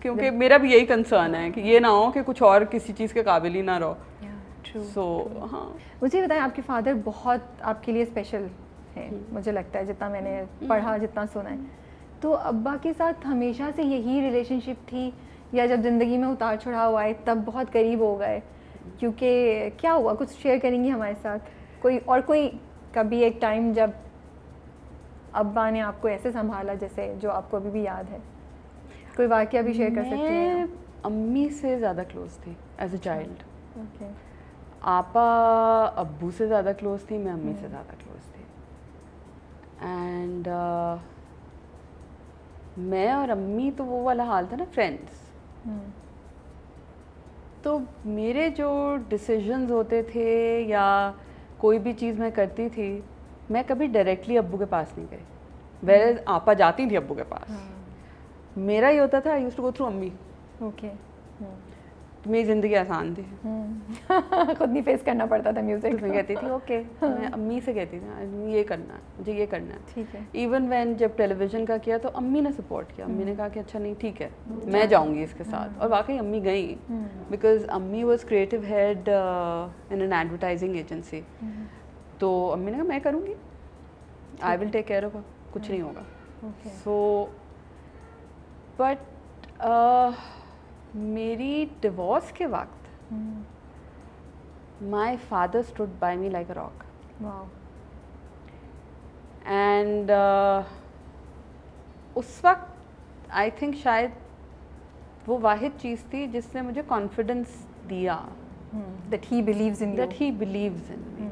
क्योंकि मेरा भी यही कंसर्न है कि ये ना हो कि कुछ और किसी चीज़ के काबिल ही ना रहो। सो हाँ, मुझे बताएं, आपके फादर बहुत आपके लिए स्पेशल है, मुझे लगता है, जितना मैंने पढ़ा, जितना सुना है। तो अब्बा के साथ हमेशा से यही रिलेशनशिप थी, या जब ज़िंदगी में उतार चढ़ाव आए तब बहुत करीब हो गए? क्योंकि क्या हुआ, कुछ शेयर करेंगी हमारे साथ? कोई कभी एक टाइम जब अब्बा ने आपको ऐसे संभाला जैसे जो आपको अभी भी याद है? कोई वाक़या भी शेयर कर सकती हैं? मैं अम्मी से ज़्यादा क्लोज थी एज अ चाइल्ड। ओके। आपा अब्बू से ज़्यादा क्लोज थी, मैं अम्मी से ज़्यादा क्लोज थी। एंड मैं और अम्मी तो वो वाला हाल था ना, फ्रेंड्स। तो मेरे जो डिसीजंस होते थे या कोई भी चीज़ मैं करती थी, मैं कभी डायरेक्टली अब्बू के पास नहीं गई, वेयर आपा जाती थी अब्बू के पास। मेरा ये होता था, I used to go through अम्मी। ओके। तो मेरी ज़िंदगी आसान थी। खुद नहीं फेस करना पड़ता था म्यूजिक। तो मैं कहती थी ओके, मैं अम्मी से कहती थी ये करना है, मुझे ये करना है। ठीक है। इवन व्हेन जब टेलीविज़न का किया तो अम्मी ने सपोर्ट किया। अम्मी ने कहा कि अच्छा नहीं ठीक है, मैं जाऊंगी इसके साथ। और वाकई अम्मी गई, बिकॉज अम्मी was creative head in an advertising agency. तो अम्मी ने कहा मैं करूँगी, I will take care of, कुछ नहीं होगा। सो बट मेरी डिवोर्स के वक्त my father stood by me like a rock. And उस वक्त आई थिंक शायद वो वाहिद चीज़ थी जिसने मुझे कॉन्फिडेंस दिया that he believes in you. that he believes in me.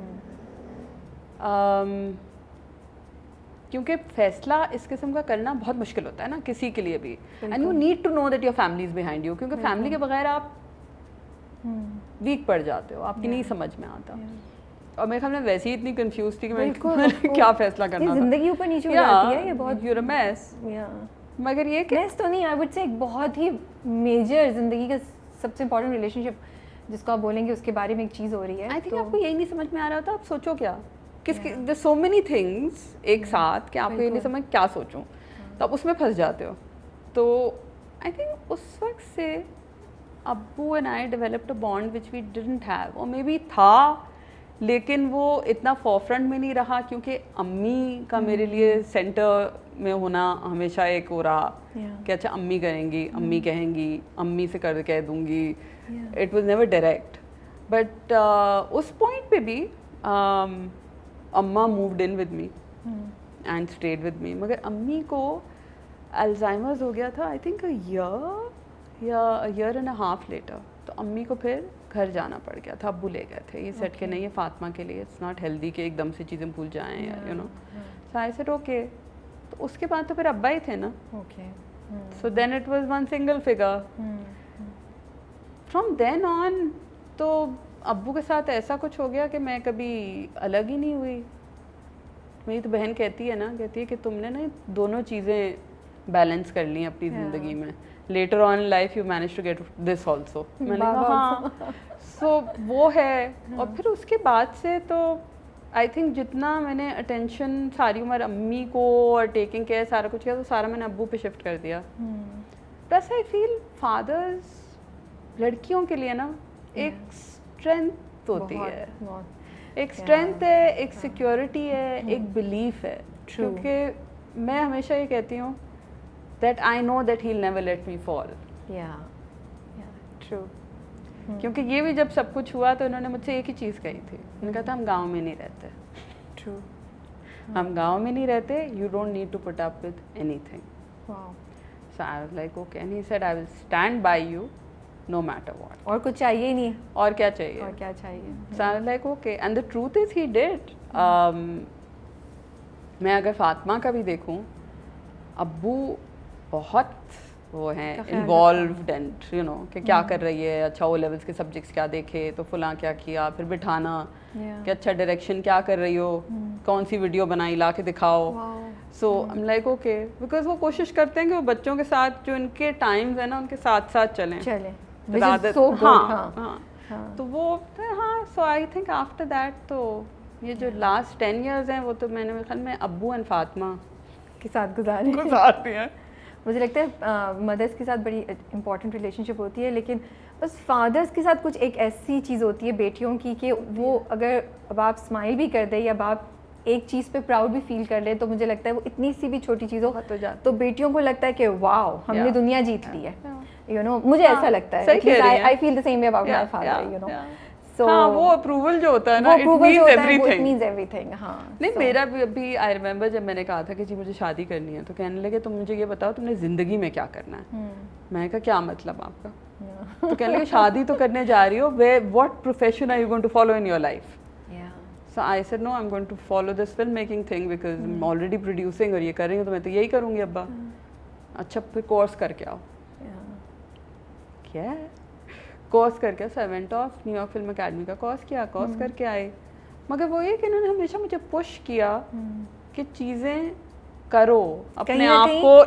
क्योंकि फैसला इस किस्म का करना बहुत मुश्किल होता है ना किसी के लिए भी, and you need to know that your family is behind you, क्योंकि फैमिली के बगैर आप वीक पड़ जाते हो, आपकी नहीं समझ में आता। और मेरे ख्याल में वैसे ही इतनी कंफ्यूज थी कि मैं क्या फैसला करना था। जिंदगी ऊपर नीचे हो जाती है, ये बहुत you're a mess। मगर ये कि मैस तो नहीं, आई वुड से एक बहुत ही मेजर जिंदगी का सबसे इम्पोर्टेंट रिलेशनशिप जिसको आप बोलेंगे उसके बारे में एक चीज़ हो रही है। आई थिंक आपको यही नहीं समझ में आ रहा था, आप सोचो क्या, किसके सो मेनी थिंग्स एक साथ कि आपको ये नहीं समझ क्या सोचूं, तो आप उसमें फंस जाते हो। तो आई थिंक उस वक्त से अब्बू and I developed a bond which we didn't have, और मे बी था लेकिन वो इतना फॉरफ्रंट में नहीं रहा क्योंकि अम्मी का मेरे लिए सेंटर में होना हमेशा एक हो रहा कि अच्छा अम्मी करेंगी, अम्मी कहेंगी, अम्मी से कर कह दूंगी. It was never direct. But उस पॉइंट पे भी अम्मा moved in with me and stayed with me. मगर अम्मी को अल्जाइमर्स हो गया था I think a year and a half later. तो अम्मी को फिर घर जाना पड़ गया था. अब्बू ले गए थे. ये सेट के नहीं है फातिमा के लिए, इट्स नॉट हेल्दी कि एकदम से चीज़ें भूल जाएं या you know. So I said okay. तो उसके बाद तो फिर अब्बा ही थे ना. So then it was one single figure. From then on तो अब्बू के साथ ऐसा कुछ हो गया कि मैं कभी अलग ही नहीं हुई. मेरी तो बहन कहती है कि तुमने ना दोनों चीज़ें बैलेंस कर ली अपनी ज़िंदगी में. Later on life you manage to get this also. मैंने कहा हाँ. सो वो है. और फिर उसके बाद से तो आई थिंक जितना मैंने अटेंशन सारी उम्र अम्मी को और टेकिंग केयर सारा कुछ किया तो सारा मैंने अब्बू पे शिफ्ट कर दिया. प्लस आई फील फादर्स लड़कियों के लिए ना एक स्ट्रेंथ होती है. एक स्ट्रेंथ है, एक सिक्योरिटी है, एक बिलीफ है. क्योंकि मैं हमेशा ये कहती हूँ that I know that he'll never let me fall. True. क्योंकि ये भी जब सब कुछ हुआ तो उन्होंने मुझसे एक ही चीज़ कही थी. उन्होंने कहा था हम गांव में नहीं रहते. True. हम गांव में नहीं रहते. You don't need to put up with anything. Wow. So I was like okay. And he said I will stand by you no matter what. और कुछ चाहिए ही नहीं. और क्या चाहिए? और क्या चाहिए? So I was like okay. And the truth is he did. मैं अगर फातिमा का भी देखूं, अब्बू बहुत वो हैं इन्वॉल्व्ड एंड यू नो कि क्या कर रही है, अच्छा ओ लेवल्स के सब्जेक्ट्स क्या देखे तो फलां क्या किया, फिर बिठाना कि अच्छा डायरेक्शन क्या कर रही हो, कौन सी वीडियो बनाई ला के दिखाओ. So I am like okay. Because वो कोशिश करते हैं कि वो बच्चों के साथ जो उनके टाइम्स है ना उनके साथ साथ चलें. तो वो हाँ. सो आई थिंक आफ्टर दैट तो ये जो लास्ट 10 years हैं वो तो मैंने मेरे ख्याल में अब्बू एंड फातिमा के साथ गुजारती हैं. मुझे लगता है मदर्स के साथ बड़ी इम्पॉर्टेंट रिलेशनशिप होती है, लेकिन बस फादर्स के साथ कुछ एक ऐसी चीज़ होती है बेटियों की कि वो अगर अब आप स्माइल भी कर दे या आप एक चीज़ पे प्राउड भी फील कर ले तो मुझे लगता है वो इतनी सी भी छोटी चीज़ हो तो बेटियों को लगता है कि वाओ हमने दुनिया जीत ली है. यू नो मुझे ऐसा लगता है. I feel the same way about my father. You know So, हाँ, वो अप्रूवल जो होता है ना it means everything. हाँ. नहीं मेरा भी अभी आई रिमेम्बर जब मैंने कहा था कि जी मुझे शादी करनी है तो कहने लगे तुम मुझे ये बताओ तुमने ज़िंदगी में क्या करना है. मैंने कहा क्या मतलब आपका. तो कहने लगे शादी तो करने जा रही हो, what profession are you going to follow in your life? So I said no, I'm going to follow this filmmaking thing because I'm already producing और ये कर रही हूँ तो मैं तो यही करूँगी अब्बा. अच्छा फिर कोर्स करके आओ. क्या कोर्स करके so I went of New York film academy का कोर्स किया. कोर्स करके आए. मगर वो ये कि इन्होंने हमेशा मुझे पुश किया कि चीज़ें करो अपने आप को.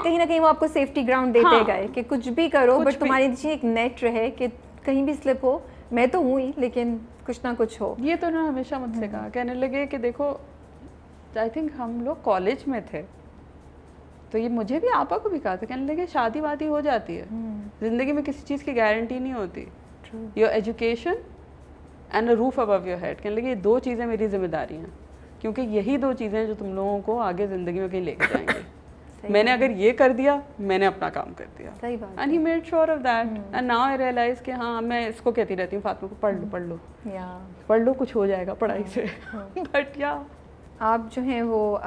कहीं ना कहीं वो आपको सेफ्टी ग्राउंड देते गए कि कुछ भी करो बट तुम्हारे नीचे एक नेट रहे कि कहीं भी स्लिप हो. मैं तो हूँ ही लेकिन कुछ ना कुछ हो. ये तो उन्होंने हमेशा मुझसे कहा. कहने लगे कि देखो आई थिंक हम लोग कॉलेज में थे तो ये मुझे भी आपा को भी कहा था. कहने लगे शादी वादी हो जाती है, जिंदगी में किसी चीज़ की गारंटी नहीं होती. Your education and a roof above your head. कहने लगे ये 2 चीज़ें मेरी जिम्मेदारी हैं क्योंकि यही 2 चीज़ें जो तुम लोगों को आगे ज़िंदगी में कहीं लेके जाएंगे. मैंने अगर ये कर दिया मैंने अपना काम कर दिया. सही बात. And he made sure of that. And now I realise कि हाँ मैं इसको कहती रहती हूँ फातिमा को पढ़ लो कुछ हो जाएगा पढ़ाई से. बट या आप जो हैं वो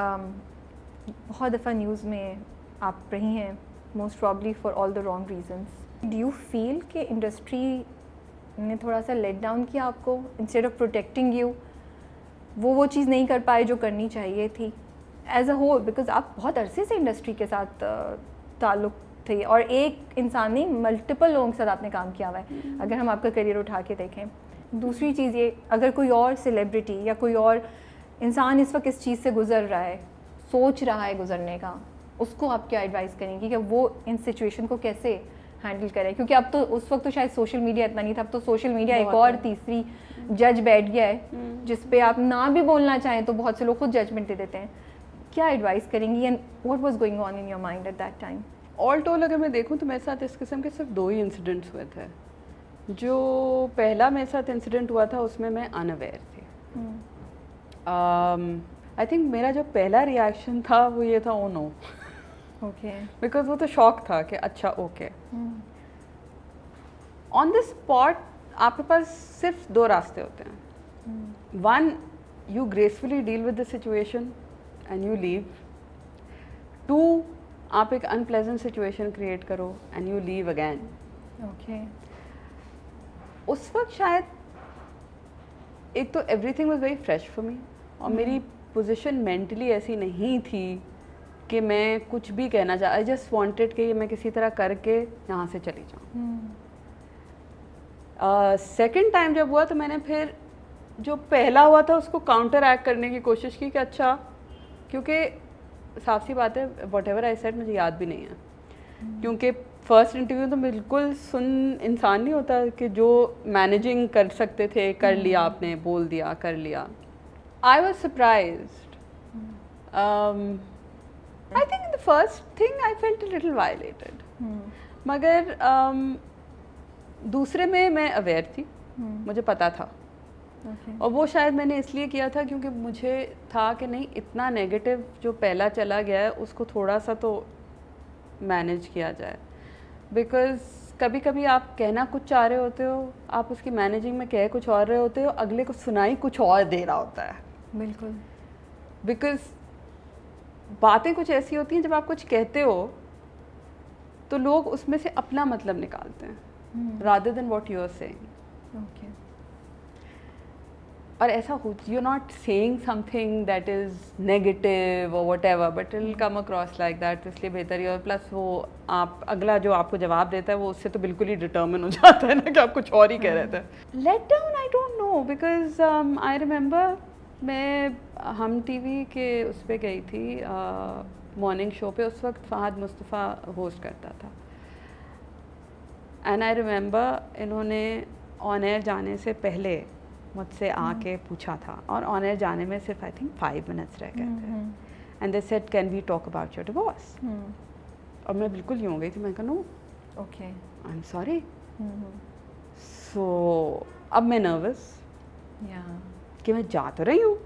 बहुत दफ़ा न्यूज़ में आप रही हैं most probably for all the wrong reasons. Do you feel कि इंडस्ट्री ने थोड़ा सा लेट डाउन किया आपको इंस्टेड ऑफ प्रोटेक्टिंग यू? वो चीज़ नहीं कर पाए जो करनी चाहिए थी एज अ होल? बिकॉज आप बहुत अरसे से इंडस्ट्री के साथ ताल्लुक़ थे और एक इंसान नहीं मल्टीपल लोगों के साथ आपने काम किया हुआ है अगर हम आपका करियर उठा के देखें. दूसरी चीज़ ये अगर कोई और सेलिब्रिटी या कोई और इंसान इस वक्त इस चीज़ से गुजर रहा है, सोच रहा है गुजरने का, उसको आप क्या एडवाइस करेंगी कि वो इन सिचुएशन को कैसे हैंडल करें? क्योंकि अब तो उस वक्त तो शायद सोशल मीडिया इतना नहीं था. अब तो सोशल मीडिया एक और तीसरी जज बैठ गया है जिस पे आप ना भी बोलना चाहें तो बहुत से लोग खुद जजमेंट दे देते हैं. क्या एडवाइस करेंगी and what was going on in your mind at that time? All toll अगर मैं देखूं तो मेरे साथ इस किस्म के सिर्फ 2 ही इंसिडेंट्स हुए थे. जो पहला मेरे साथ इंसिडेंट हुआ था उसमें मैं अनअवेयर थी। आई थिंक मेरा जो पहला रिएक्शन था वो ये था, ओ नो। ओके। बिकॉज वो तो शॉक था कि अच्छा ओके। ऑन द स्पॉट आपके पास सिर्फ दो रास्ते होते हैं। One, you gracefully deal with the situation and you leave. Two, आप एक अनप्लेजेंट सिचुएशन क्रिएट करो and you leave again. Okay. उस वक्त शायद एक तो everything was very fresh for me, और मेरी पोजीशन मेंटली ऐसी नहीं थी कि मैं कुछ भी कहना चाह, आई जस्ट वांटेड कि मैं किसी तरह करके यहाँ से चली जाऊँ। सेकंड टाइम जब हुआ तो मैंने फिर जो पहला हुआ था उसको काउंटर एक्ट करने की कोशिश की कि अच्छा, क्योंकि साफ सी बात है वॉट एवर आई सेड मुझे याद भी नहीं है, क्योंकि फर्स्ट इंटरव्यू तो बिल्कुल सुन इंसान नहीं होता कि जो मैनेजिंग कर सकते थे कर लिया, आपने बोल दिया कर लिया। I was surprised. I think the first thing I felt a little violated, मगर दूसरे में मैं अवेयर थी, मुझे पता था। और वो शायद मैंने इसलिए किया था क्योंकि मुझे था कि नहीं, इतना नेगेटिव जो पहला चला गया है उसको थोड़ा सा तो मैनेज किया जाए। बिकॉज कभी कभी आप कहना कुछ चाह रहे होते हो, आप उसकी मैनेजिंग में कह कुछ और रहे होते हो, अगले को सुनाई कुछ और दे रहा होता है। बिल्कुल। बिकॉज बातें कुछ ऐसी होती हैं जब आप कुछ कहते हो तो लोग उसमें से अपना मतलब निकालते हैं rather than what you are saying. Okay. और ऐसा हो, you are not saying something that is negative or whatever, but it will come across like that. इसलिए बेहतर ही, और प्लस वो आप अगला जो आपको जवाब देता है वो उससे तो बिल्कुल ही डिटर्मिन हो जाता है ना कि आप कुछ और ही कह रहे थे। Let down I don't know, because I remember मैं हम टीवी के उस पर गई थी मॉर्निंग शो पे, उस वक्त फहद मुस्तफ़ा होस्ट करता था। एंड आई रिमेंबर इन्होंने ऑन एयर जाने से पहले मुझसे आके पूछा था, और ऑन एयर जाने में सिर्फ आई थिंक 5 मिनट्स रह गए थे। And they said can we talk about your divorce. और मैं बिल्कुल यूँ हो गई थी, मैं कहा no, okay, I am sorry. So अब मैं नर्वस कि मैं जा तो रही हूँ।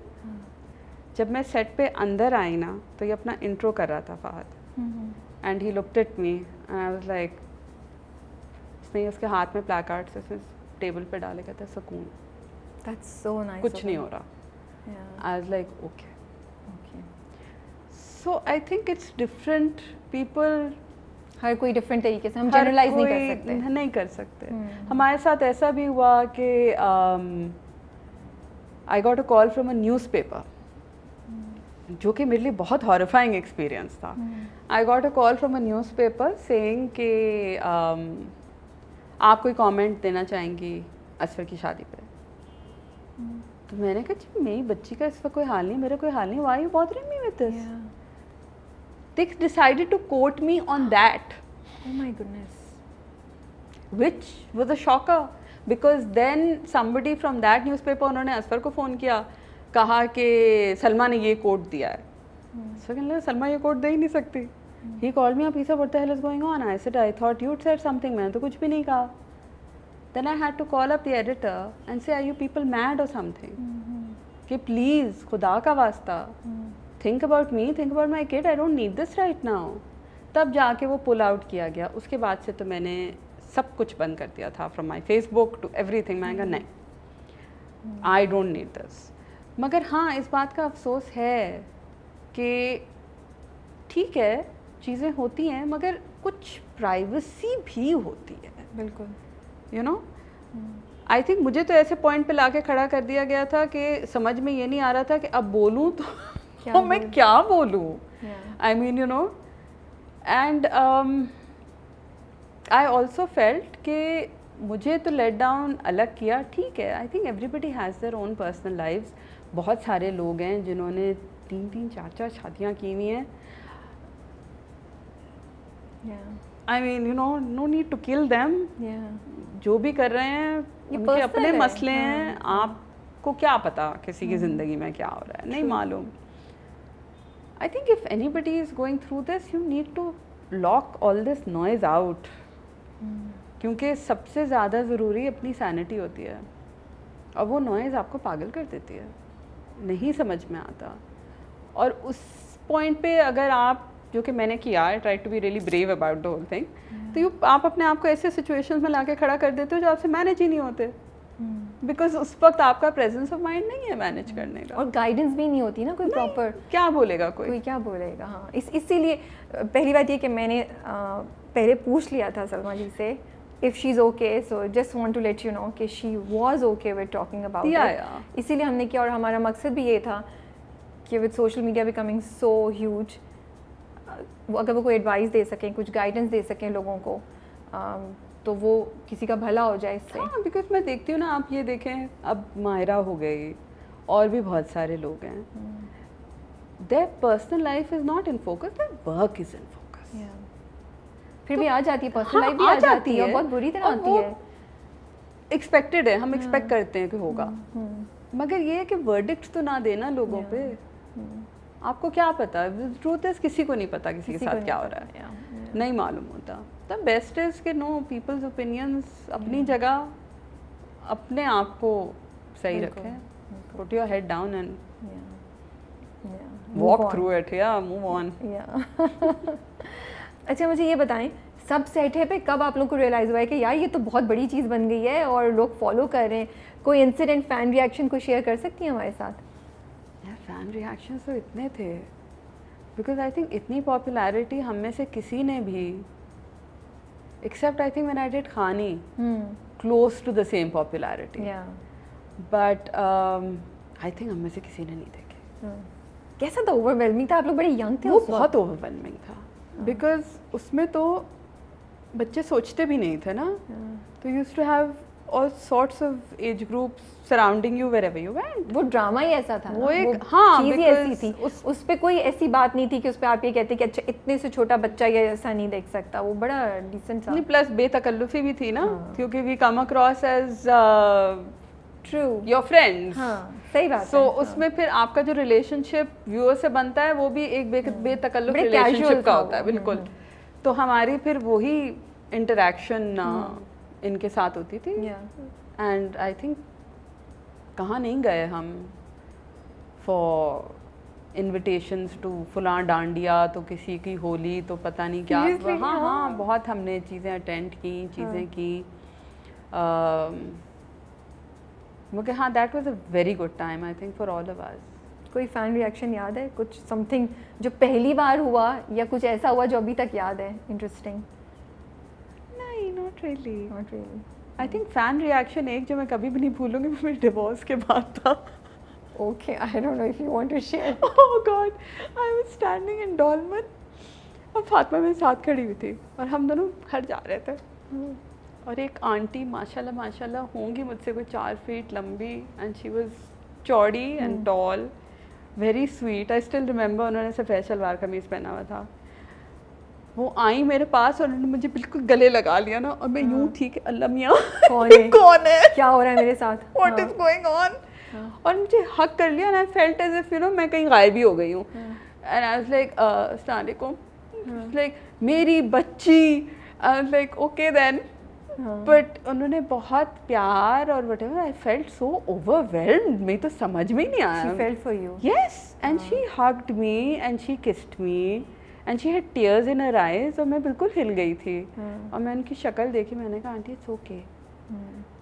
जब मैं सेट पे अंदर आई ना तो ये अपना इंट्रो कर रहा था Fahad, and he looked at me and I was like, उसने उसके हाथ में प्लैकार्ड से टेबल पे डाले, कहता सुकून, That's so nice. कुछ नहीं हो रहा। Yeah. I was like okay. Okay. So I think it's different people. हर कोई डिफरेंट तरीके से, हम जनरलाइज नहीं कर सकते। नहीं कर सकते। हमारे साथ ऐसा भी हुआ कि I got a call from a newspaper, जो कि मेरे लिए बहुत हॉरिफाइंग एक्सपीरियंस था। I got a call from a newspaper saying कि आप कोई कमेंट देना चाहेंगी असफर की शादी पे। तो मैंने कहा जी मेरी बच्ची का इस वक्त कोई हाल नहीं, मेरा कोई हाल नहीं, why are you bothering me with this? They decided to quote me on that. Oh my goodness. Which was a shocker, because then somebody from that newspaper, उन्होंने असफर को फ़ोन किया, कहा कि सलमा ने ये कोट दिया है। So कहने लगा सलमा ये कोट दे ही नहीं सकती। He called me up, he said what the hell is going on? I said I thought you'd said something, मैंने तो कुछ भी नहीं कहा। Then I had to call up the editor and say, are you people mad or something? कि please खुदा का वास्ता, think about me, think about my kid, I don't need this right now. तब जाके वो पुल आउट किया गया। उसके बाद से तो मैंने सब कुछ बंद कर दिया था, from my Facebook to everything. मैंने कहा नहीं, आई डोंट नीड दिस। मगर हाँ, इस बात का अफसोस है कि ठीक है चीज़ें होती हैं, मगर कुछ प्राइवेसी भी होती है। बिल्कुल। यू नो, आई थिंक मुझे तो ऐसे पॉइंट पे लाके खड़ा कर दिया गया था कि समझ में ये नहीं आ रहा था कि अब बोलूँ तो मैं क्या बोलूँ। आई mean you no, and I also felt कि मुझे तो लेट डाउन अलग किया। ठीक है, I think everybody has their own personal lives. बहुत सारे लोग हैं जिन्होंने 3-3, 4-4 शादियाँ की हुई हैं। I mean you know, no need to kill them. जो भी कर रहे हैं उनके अपने मसले हैं। आपको क्या पता किसी की ज़िंदगी में क्या हो रहा है, नहीं मालूम। I think if anybody is going through this, you need to lock all this noise out, क्योंकि सबसे ज़्यादा ज़रूरी अपनी सैनिटी होती है, और वो नॉइज़ आपको पागल कर देती है, नहीं समझ में आता। और उस पॉइंट पे अगर आप, जो कि मैंने किया, I try to be really brave about the whole thing, तो आप अपने आप को ऐसे सिचुएशंस में लाके खड़ा कर देते हो जो आपसे मैनेज ही नहीं होते, बिकॉज उस वक्त आपका प्रेजेंस ऑफ माइंड नहीं है मैनेज करने का, और गाइडेंस भी नहीं होती ना कोई प्रॉपर। क्या बोलेगा कोई क्या बोलेगा। हाँ, इसीलिए पहली बात ये कि मैंने पहले पूछ लिया था सलमा जी से if she's okay, so just want to let you know कि she was okay with talking about it। इसीलिए हमने किया, और हमारा मकसद भी ये था कि with social media becoming so huge, अगर वो कोई एडवाइस दे सकें, कुछ गाइडेंस दे सकें लोगों को, तो वो किसी का भला हो जाए इससे। हाँ, बिकॉज मैं देखती हूँ ना, आप ये देखें, अब मायरा हो गई और भी बहुत सारे लोग हैं, their personal life is not in focus, their work is in focus। फिर भी आ जाती है पर्सनल लाइफ भी आ जाती है, और बहुत बुरी तरह आती है। एक्सपेक्टेड है, हम एक्सपेक्ट करते हैं कि होगा, मगर ये है कि वर्डिक्ट तो ना देना लोगों पे। आपको क्या पता, ट्रूथ इज किसी को नहीं पता किसी के साथ क्या हो रहा है, नहीं मालूम होता। द बेस्ट इज कि नो, पीपल्स ओपिनियंस अपनी जगह, अपने आप को सही रखें, put your head down and walk through it, या मूव ऑन। अच्छा, मुझे ये बताएं, सब सेट है पे कब आप लोग को रियलाइज़ हुआ है कि यार ये तो बहुत बड़ी चीज़ बन गई है और लोग फॉलो कर रहे हैं? कोई इंसिडेंट, फैन रिएक्शन को शेयर कर सकती हैं हमारे साथ? यार फैन रिएक्शन तो इतने थे, बिकॉज आई थिंक इतनी पॉपुलैरिटी हम में से किसी ने भी, except I think when I did Khaani, close to the same popularity, but I think हम में से किसी ने नहीं देखे। कैसा था? ओवरवेलमिंग था? आप लोग बड़े यंग थे? वो बहुत ओवरवेलमिंग था, बिकॉज उसमें तो बच्चे सोचते भी नहीं थे ना, तो used to have all sorts of age groups surrounding you wherever you went. वो ड्रामा ही ऐसा था, वो एक हाँ, चीज़ ही ऐसी थी, उस पे कोई ऐसी बात नहीं थी कि उस पे आप ये कहते कि अच्छा इतने से छोटा बच्चा ये ऐसा नहीं देख सकता। वो बड़ा डिसेंट था। नहीं, प्लस बेतकल्लुफी भी थी ना, क्योंकि we come across as true your friends. हाँ, सही बात है। सो उसमें फिर आपका जो रिलेशनशिप व्यूअर से बनता है वो भी एक बेतकल्लुफ रिलेशनशिप का होता है, बिल्कुल। तो हमारी फिर वही इंटरेक्शन इनके साथ होती थी, एंड आई थिंक कहाँ नहीं गए हम फॉर इन्विटेशंस टू फुलां डांडिया, तो किसी की होली, तो पता नहीं क्या। हाँ हाँ, बहुत हमने चीज़ें अटेंड की, चीज़ें की, मगर हाँ, that was a very good time I think for all of us. कोई फ़ैन रिएक्शन याद है? कुछ समथिंग जो पहली बार हुआ, या कुछ ऐसा हुआ जो अभी तक याद है इंटरेस्टिंग? नहीं, not really. I think fan reaction एक जो मैं कभी भी नहीं भूलूंगी, वो मेरे डिवोर्स के बाद था। Okay, I don't know if you want to share. Oh god, I was standing in Dolmen और फातिमा मेरे साथ खड़ी हुई थी, और हम दोनों घर जा रहे थे, और एक आंटी माशाल्लाह होंगी मुझसे कोई 4 फीट लंबी, एंड शी वाज चौड़ी and tall, very sweet. I still remember, उन्होंने सफ़ेद शलवार कमीज़ पहना हुआ था। वो आई मेरे पास और उन्होंने मुझे बिल्कुल गले लगा लिया ना, और मैं यूँ थी कि अल्लाह मियाँ कौन है, क्या हो रहा है मेरे साथ, व्हाट इज गोइंग ऑन, और मुझे हक कर लिया, and I felt as if you know मैं कहीं गायब ही हो गई हूँ, एंड आई वाज लाइक अस्सलाम वालेकुम, लाइक मेरी बच्ची, I was like okay then, but उन्होंने बहुत प्यार और whatever, I felt so overwhelmed, मैं तो समझ में ही नहीं आया। She felt for you? Yes, and she hugged me and she kissed me and she had tears in her eyes, और मैं बिल्कुल हिल गई थी, और मैं उनकी शक्ल देखी, मैंने कहा आंटी इट्स ओके,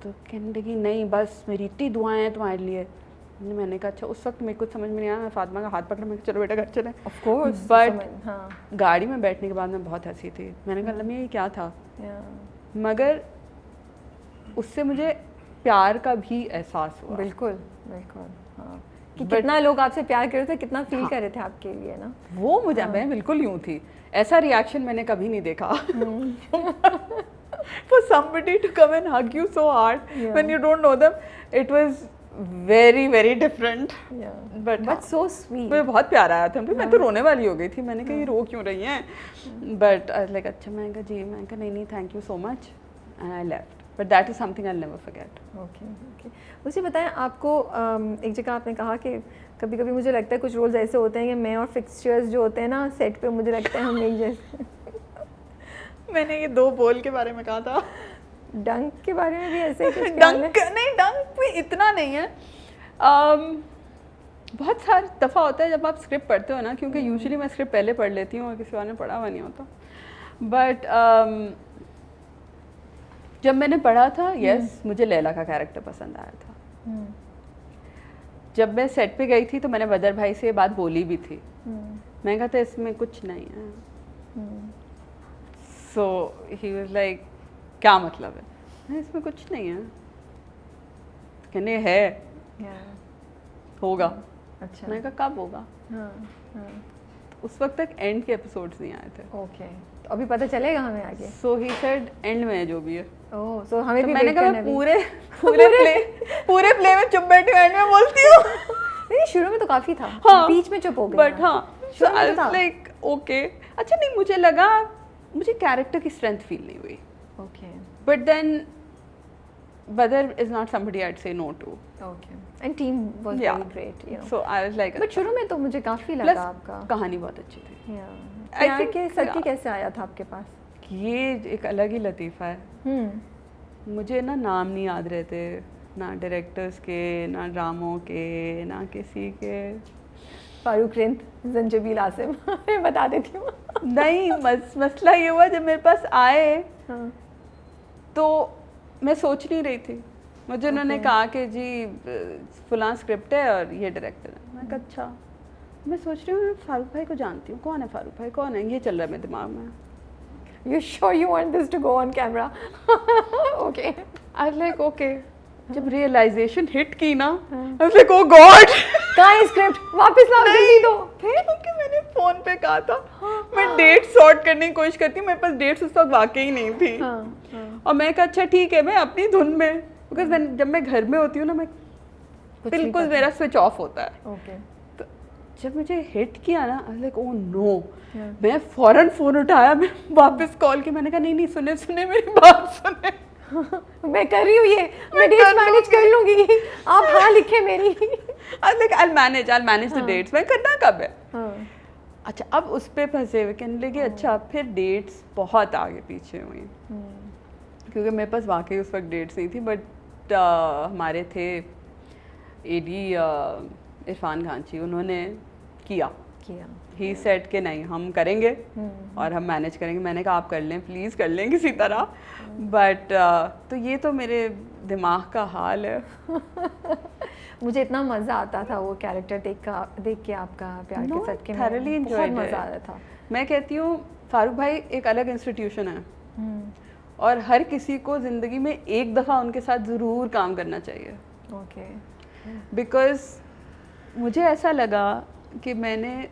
तो कहने लगी नहीं बस मेरी इतनी दुआएं हैं तुम्हारे लिए। मैंने कहा अच्छा, उस वक्त मेरे को समझ में नहीं आया, मैं फातिमा का हाथ पकड़ा, मैं चलो बेटा घर चले, ऑफ कोर्स, बट गाड़ी में बैठने के बाद मैं बहुत हंसी थी, मैंने कहा लम्मी ये क्या था, मगर उससे मुझे प्यार का भी एहसास हुआ। बिल्कुल बिल्कुल, हाँ, कि कितना लोग आपसे प्यार कर रहे थे, कितना फील कर रहे थे आपके लिए ना, वो मुझे मैं बिल्कुल यूँ थी, ऐसा रिएक्शन मैंने कभी नहीं देखा for somebody to come and hug you so hard when you don't know them, it was very very different, but so sweet। मुझे बहुत प्यार आया था, मैं तो रोने वाली हो गई थी, मैंने कहा ये रो क्यों रही हैं, but I was like अच्छा, मैं कहा जी, मैं कहा नहीं thank you so much, and I left, but that is something I'll never forget। okay। मुझे बताएं, आपको एक जगह आपने कहा कि कभी कभी मुझे लगता है कुछ रोल्स ऐसे होते हैं कि मैं और फिक्सचर्स जो होते हैं ना सेट पे, मुझे लगता है हम एक जैसे। मैंने ये 2 बोल के बारे में कहा था। डंक के बारे में भी ऐसे कुछ ख्याल है? डंक भी इतना नहीं है। बहुत सारी दफ़ा होता है जब आप स्क्रिप्ट पढ़ते हो ना, क्योंकि यूजुअली मैं स्क्रिप्ट पहले पढ़ लेती हूँ और किसी और ने पढ़ा हुआ नहीं होता, बट जब मैंने पढ़ा था, यस, मुझे लैला का कैरेक्टर पसंद आया था। जब मैं सेट पे गई थी तो मैंने बदर भाई से ये बात बोली भी थी। मैंने कहा था इसमें कुछ नहीं है। सो ही वाज लाइक, क्या मतलब है? इसमें कुछ नहीं है। कहने है होगा। अच्छा, मैंने कहा कब होगा? उस वक्त तक एंड के एपिसोड्स नहीं आए थे। ओके, तो अभी पता चलेगा हमें आगे। सो ही सेड एंड में है जो भी है। ओह, सो हमें तो भी मैंने wait कहा करना मैं पूरे प्ले में चुप बैठी एंड में बोलती हूँ। नहीं, शुरू में तो काफी था, हाँ, बीच में चुप हो गया। बट हाँ, सो आई वाज लाइक ओके। अच्छा नहीं, मुझे लगा, मुझे कैरेक्टर की स्ट्रेंथ फील नहीं हुई। Okay, but then Badar is not somebody I would say no to. Okay, and team was very great, you know. So I was like, but शुरू में तो मुझे काफी लगा आपका। कहानी बहुत अच्छी थी। आई थिंक के सच्ची कैसे आया था आपके पास? ये एक अलग ही लतीफ़ा है। मुझे ना नाम नहीं याद रहते, ना डायरेक्टर्स के, ना ड्रामों के, ना किसी के। फारूक रिंद, जंजबील आसिम मैं बता देती हूँ। नहीं, मसला ये हुआ जब मेरे पास आए तो मैं सोच नहीं रही थी। मुझे उन्होंने कहा कि जी फलां स्क्रिप्ट है और ये डायरेक्टर है। मैं कहा अच्छा। मैं सोच रही हूँ फारूक भाई को जानती हूँ, कौन है फारूक भाई, कौन है, ये चल रहा है मेरे दिमाग में। You sure you want this to go on camera? Okay. I was like okay. जब रियलाइजेशन हिट की ना, I was like oh God. कहाँ है स्क्रिप्ट? वापस लाओ जल्दी दो। फिर क्योंकि मैंने फोन पे कहा था मैं डेट सॉर्ट करने की कोशिश करती हूँ, मेरे पास डेट्स उस वक्त वाकई नहीं थी। और मैं कहा अच्छा ठीक है, मैं अपनी धुन में, बिकॉज जब मैं घर में होती हूँ ना, मैं बिल्कुल मेरा स्विच ऑफ होता है। Okay. तो जब मुझे हिट किया ना, आई लाइक ओह नो। मैं फौरन फोन उठाया, मैं वापस कॉल की, मैंने कहा नहीं नहीं, सुने सुने मेरी बात सुने। मैं कर रही हूँ ये, मैं डेट्स मैनेज कर लूंगी, आप हाँ लिखे मेरी। I like I manage the dates. मैं करना कब है? अच्छा, अब उस पे फंसे हुए, कहने लगे अच्छा। फिर डेट्स बहुत आगे पीछे हुई, क्योंकि मेरे पास वाकई उस वक्त डेट्स नहीं थी। बट हमारे थे एडी इरफान खान जी, उन्होंने किया ही सेट के नहीं हम करेंगे और हम मैनेज करेंगे। मैंने कहा आप कर लें, प्लीज़ कर लें किसी तरह। बट तो ये तो मेरे दिमाग का हाल है। मुझे इतना मज़ा आता था वो कैरेक्टर देख के आपका प्यार के सेट के, thoroughly बहुत enjoyed मज़ा it. आता था। मैं कहती हूँ फारूक भाई एक अलग इंस्टीट्यूशन है और हर किसी को ज़िंदगी में एक दफ़ा उनके साथ ज़रूर काम करना चाहिए। ओके, बिकॉज़ मुझे ऐसा लगा कि मैंने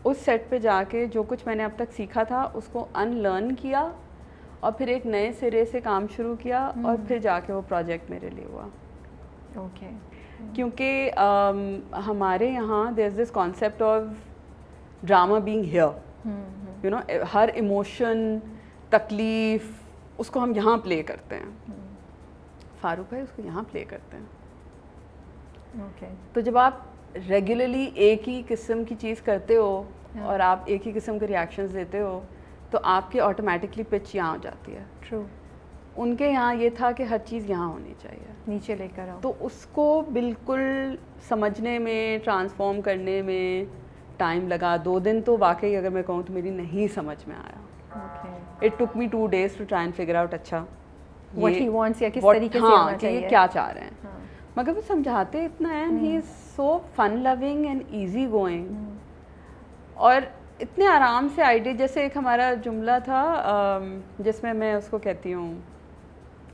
उस सेट पे जाके जो कुछ मैंने अब तक सीखा था उसको अनलर्न किया और फिर एक नए सिरे से काम शुरू किया और फिर जाके वो प्रोजेक्ट मेरे लिए हुआ। ओके, क्योंकि हमारे यहाँ there is this concept of drama being here, you know, हर इमोशन, तकलीफ उसको हम यहाँ प्ले करते हैं। फारूक भाई उसको यहाँ प्ले करते हैं। ओके, तो जब आप रेगुलरली एक ही किस्म की चीज़ करते हो और आप एक ही किस्म के रिएक्शंस देते हो तो आपकी ऑटोमेटिकली पिच यहाँ हो जाती है। ट्रू। उनके यहाँ ये था कि हर चीज़ यहाँ होनी चाहिए, नीचे लेकर आओ। तो उसको बिल्कुल समझने में, ट्रांसफॉर्म करने में टाइम लगा। 2 दिन तो वाकई अगर मैं कहूँ तो मेरी नहीं समझ में आया। It took me 2 days to try and figure out अच्छा व्हाट ही वांट्स या किस तरीके से होना चाहिए, ये क्या चाह रहे हैं। मगर वो समझाते इतना है, and he is so fun loving and easy going और इतने आराम से आइडिया। जैसे एक हमारा जुमला था जिसमें मैं उसको कहती हूँ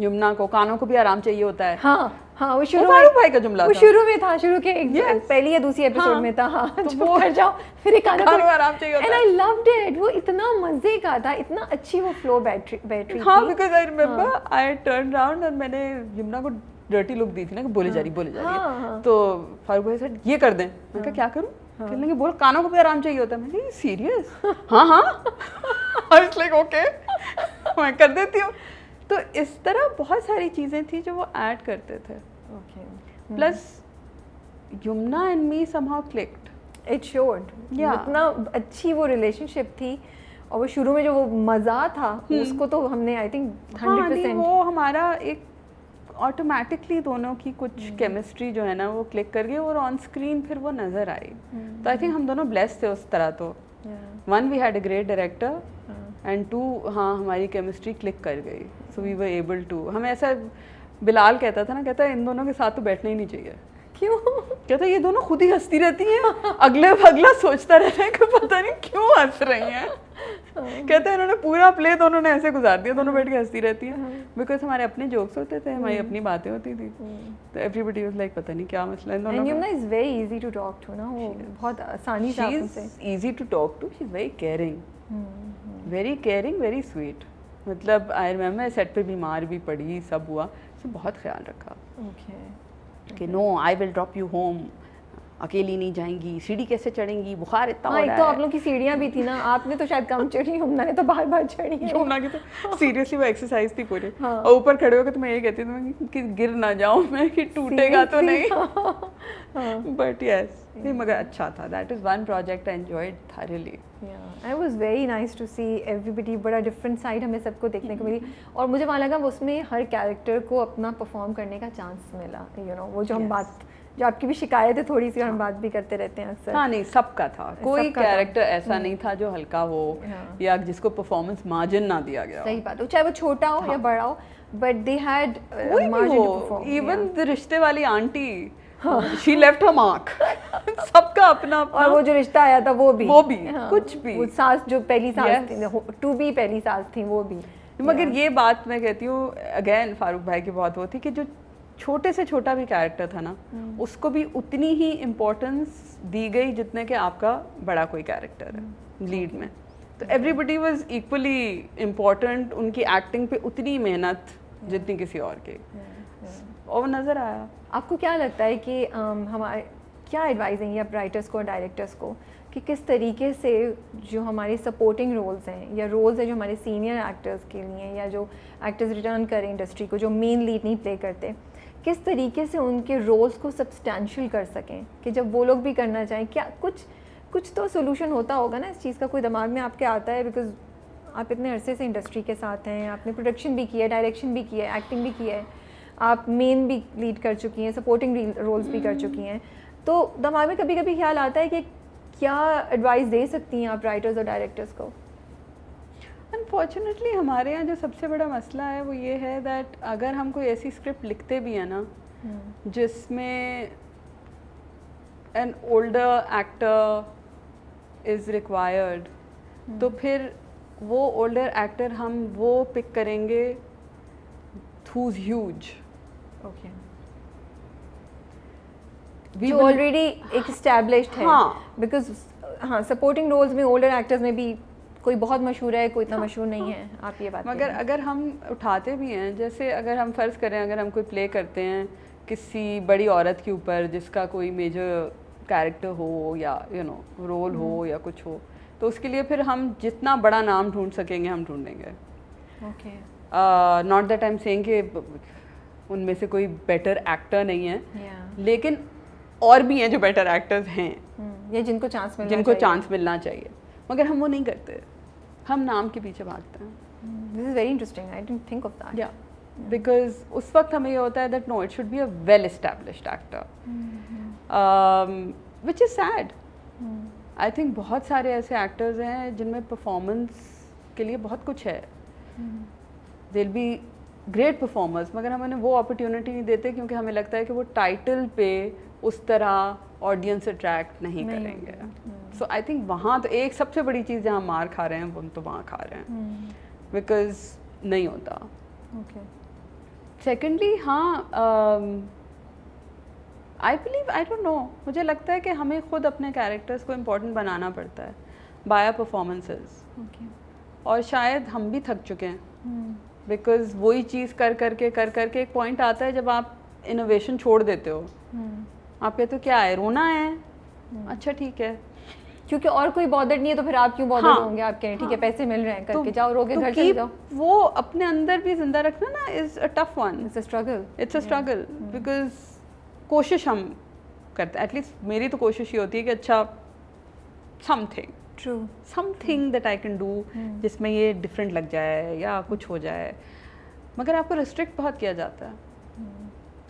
यमुना को कानों को भी आराम चाहिए होता है। हाँ, वो शुरू फारूक भाई का जुमला वो था। शुरू में था, शुरू के पहली या दूसरी एपिसोड में था। हाँ, तो वो कर जाओ फिर एक कानों को आराम चाहिए होता है। And I loved it. वो इतना मजे का था, इतना अच्छी वो फ्लो बैटरी हाँ, because I remember I turn around और मैंने यमुना को डर्टी लुक दी थी ना कि बोले जा रही है। तो फारूक भाई सेड ये कर दें। मैंने कहा क्या करूँ? कहने लगे बोल कानों को भी आराम चाहिए होता है। मैंने कहा सीरियस? हाँ आई वाज लाइक ओके मैं कर देती हूँ। तो इस तरह बहुत सारी चीज़ें थी जो वो ऐड करते थे। Plus Yamuna and me somehow clicked. It showed, Yeah. इतना अच्छी वो रिलेशनशिप थी और वो शुरू में जो वो मज़ा था उसको तो हमने आई थिंक 100% वो हमारा एक ऑटोमेटिकली दोनों की कुछ केमिस्ट्री जो है ना वो क्लिक कर गई और ऑन स्क्रीन फिर वो नज़र आई। तो आई थिंक हम दोनों ब्लेस्ड थे उस तरह। तो one we had a great director and two हाँ हमारी केमिस्ट्री क्लिक कर गई, so we were able to. हमें ऐसा बिलाल कहता था ना, कहता है इन दोनों के साथ तो बैठना ही नहीं चाहिए। क्यों? कहता है ये दोनों खुद ही हंसती रहती हैं, अगले अगला सोचता रहता है कि पता नहीं क्यों हंस रही हैं। कहते हैं इन्होंने पूरा प्ले दोनों ने ऐसे गुजार दिया, दोनों बैठ के हंसती रहती हैं। बिकॉज हमारे अपने जोक्स होते थे, हमारी अपनी बातें होती थी, तो एवरीबडी वाज लाइक पता नहीं क्या मसला है इन दोनों का। And Yamuna is very easy to talk to ना, वो बहुत आसानी से आपसे easy to talk to, she is very caring, very sweet. मतलब आई रिमेम्बर सेट पे बीमार भी पड़ी, सब हुआ, उसने बहुत ख्याल रखा कि no I will drop you home, अकेली नहीं जाएंगी, सीढ़ी कैसे चढ़ेंगी, बुखार इतना हो रहा है। तो आप लोग की सीढ़ियाँ भी थी ना, आपने तो शायद कम चढ़ी, यमुना ने तो बार चढ़ी है। यमुना की तो सीरियसली वो एक्सरसाइज थी पूरी। और ऊपर खड़े होकर तो मैं ये कहती थी कि गिर ना जाऊँ मैं, कि टूटेगा तो नहीं। बट यस, मगर अच्छा था। That is one project I enjoyed thoroughly. It was very nice to see everybody, बड़ा डिफरेंट साइड हमें सबको देखने को मिली। और मुझे वहाँ लगा उसमें हर कैरेक्टर को अपना परफॉर्म करने का चांस मिला, वो जो हम बात, जो आपकी भी शिकायत है थोड़ी सी, और हम बात भी करते रहते हैं अक्सर। हाँ नहीं, सबका था, कोई कैरेक्टर ऐसा नहीं था जो हल्का हो या जिसको परफॉर्मेंस मार्जिन ना दिया गया। सही बात हो, चाहे वो छोटा हो या बड़ा हो, but they had margin to perform. Even the रिश्ते वाली aunty, she left her mark. सबका अपना अपना। और वो जो रिश्ता आया था वो भी कुछ भी, वो सास जो पहली सास थी, टू बी पहली सास थी, वो भी। मगर ये बात मैं कहती हूँ अगेन, फारूक भाई की बहुत वो थी कि जो छोटे से छोटा भी कैरेक्टर था ना, उसको भी उतनी ही इम्पोर्टेंस दी गई जितने कि आपका बड़ा कोई कैरेक्टर है लीड में। तो एवरीबडी वाज इक्वली इम्पोर्टेंट, उनकी एक्टिंग पे उतनी मेहनत जितनी किसी और की, और वो नज़र आया। आपको क्या लगता है कि हमारे क्या एडवाइस देंगे आप राइटर्स को और डायरेक्टर्स को कि किस तरीके से जो हमारे सपोर्टिंग रोल्स हैं या रोल्स हैं जो हमारे सीनियर एक्टर्स के लिए, या जो एक्टर्स रिटर्न करें इंडस्ट्री को, जो मेन लीड नहीं प्ले करते, किस तरीके से उनके रोल्स को सब्सटैंशियल कर सकें कि जब वो लोग भी करना चाहें, क्या कुछ तो सोल्यूशन होता होगा ना इस चीज़ का, कोई दिमाग में आपके आता है? बिकॉज आप इतने अरसे से इंडस्ट्री के साथ हैं, आपने प्रोडक्शन भी किया है, डायरेक्शन भी किया है, एक्टिंग भी किया है, आप मेन भी लीड कर चुकी हैं, सपोर्टिंग रोल्स भी कर चुकी हैं, तो दिमाग में कभी कभी ख्याल आता है कि क्या एडवाइस दे सकती हैं आप राइटर्स और डायरेक्टर्स को? अनफॉर्चुनेटली हमारे यहाँ जो सबसे बड़ा मसला है वो ये है दैट अगर हम कोई ऐसी स्क्रिप्ट लिखते भी हैं ना जिसमें an older actor is required, तो फिर वो ओल्डर एक्टर हम वो पिक करेंगे who's huge, okay, जो ऑलरेडी एक एस्टैब्लिश्ड है। बिकॉज हाँ, सपोर्टिंग रोल्स में ओल्डर एक्टर्स में भी कोई बहुत मशहूर है, कोई इतना मशहूर नहीं है, आप ये बात मगर अगर हम उठाते भी हैं, जैसे अगर हम फ़र्ज़ करें अगर हम कोई प्ले करते हैं किसी बड़ी औरत के ऊपर जिसका कोई मेजर कैरेक्टर हो या रोल हो या कुछ हो, तो उसके लिए फिर हम जितना बड़ा नाम ढूंढ सकेंगे हम ढूंढेंगे। Okay, not that I am saying कि उनमें से कोई बेटर एक्टर नहीं है, लेकिन और भी हैं जो बेटर एक्टर्स हैं, या जिनको चांस मिलना चाहिए, मगर हम वो नहीं करते, हम नाम के पीछे भागते हैं। This is very interesting, I didn't think of that. या बिकॉज उस वक्त हमें ये होता है that no, it should be a well established actor, which is sad. I think बहुत सारे ऐसे एक्टर्स हैं जिनमें परफॉर्मेंस के लिए बहुत कुछ है, they will be great performers, मगर हम उन्हें वो अपॉर्चुनिटी नहीं देते क्योंकि हमें लगता है कि वो टाइटल पे उस तरह ऑडियंस अट्रैक्ट नहीं करेंगे। सो आई थिंक वहाँ तो एक सबसे बड़ी चीज़ जहाँ मार खा रहे हैं वो तो वहाँ खा रहे हैं, बिकॉज नहीं होता। ओके, सेकेंडली हाँ, I believe, I don't no, मुझे लगता है कि हमें खुद अपने कैरेक्टर्स को इम्पोर्टेंट बनाना पड़ता है बाय परफॉर्मेंसेस, और शायद हम भी थक चुके हैं, बिकॉज वही चीज़ कर करके एक पॉइंट आता है जब आप इनोवेशन छोड़ देते हो, आप कहते हो क्या है, रोना है, अच्छा ठीक है, क्योंकि और कोई बॉदर नहीं है तो फिर आप क्यों बॉदर होंगे, आप कहें ठीक है पैसे मिल रहे हैं करके जाओ, रोके घर चले जाओ। वो अपने अंदर भी जिंदा रखना ना is a tough one, it's a struggle, because कोशिश हम करते हैं, एटलीस्ट मेरी तो कोशिश ही होती है कि अच्छा something true, something that I can do जिसमें ये डिफरेंट लग जाए या कुछ हो जाए, मगर आपको रिस्ट्रिक्ट बहुत किया जाता है।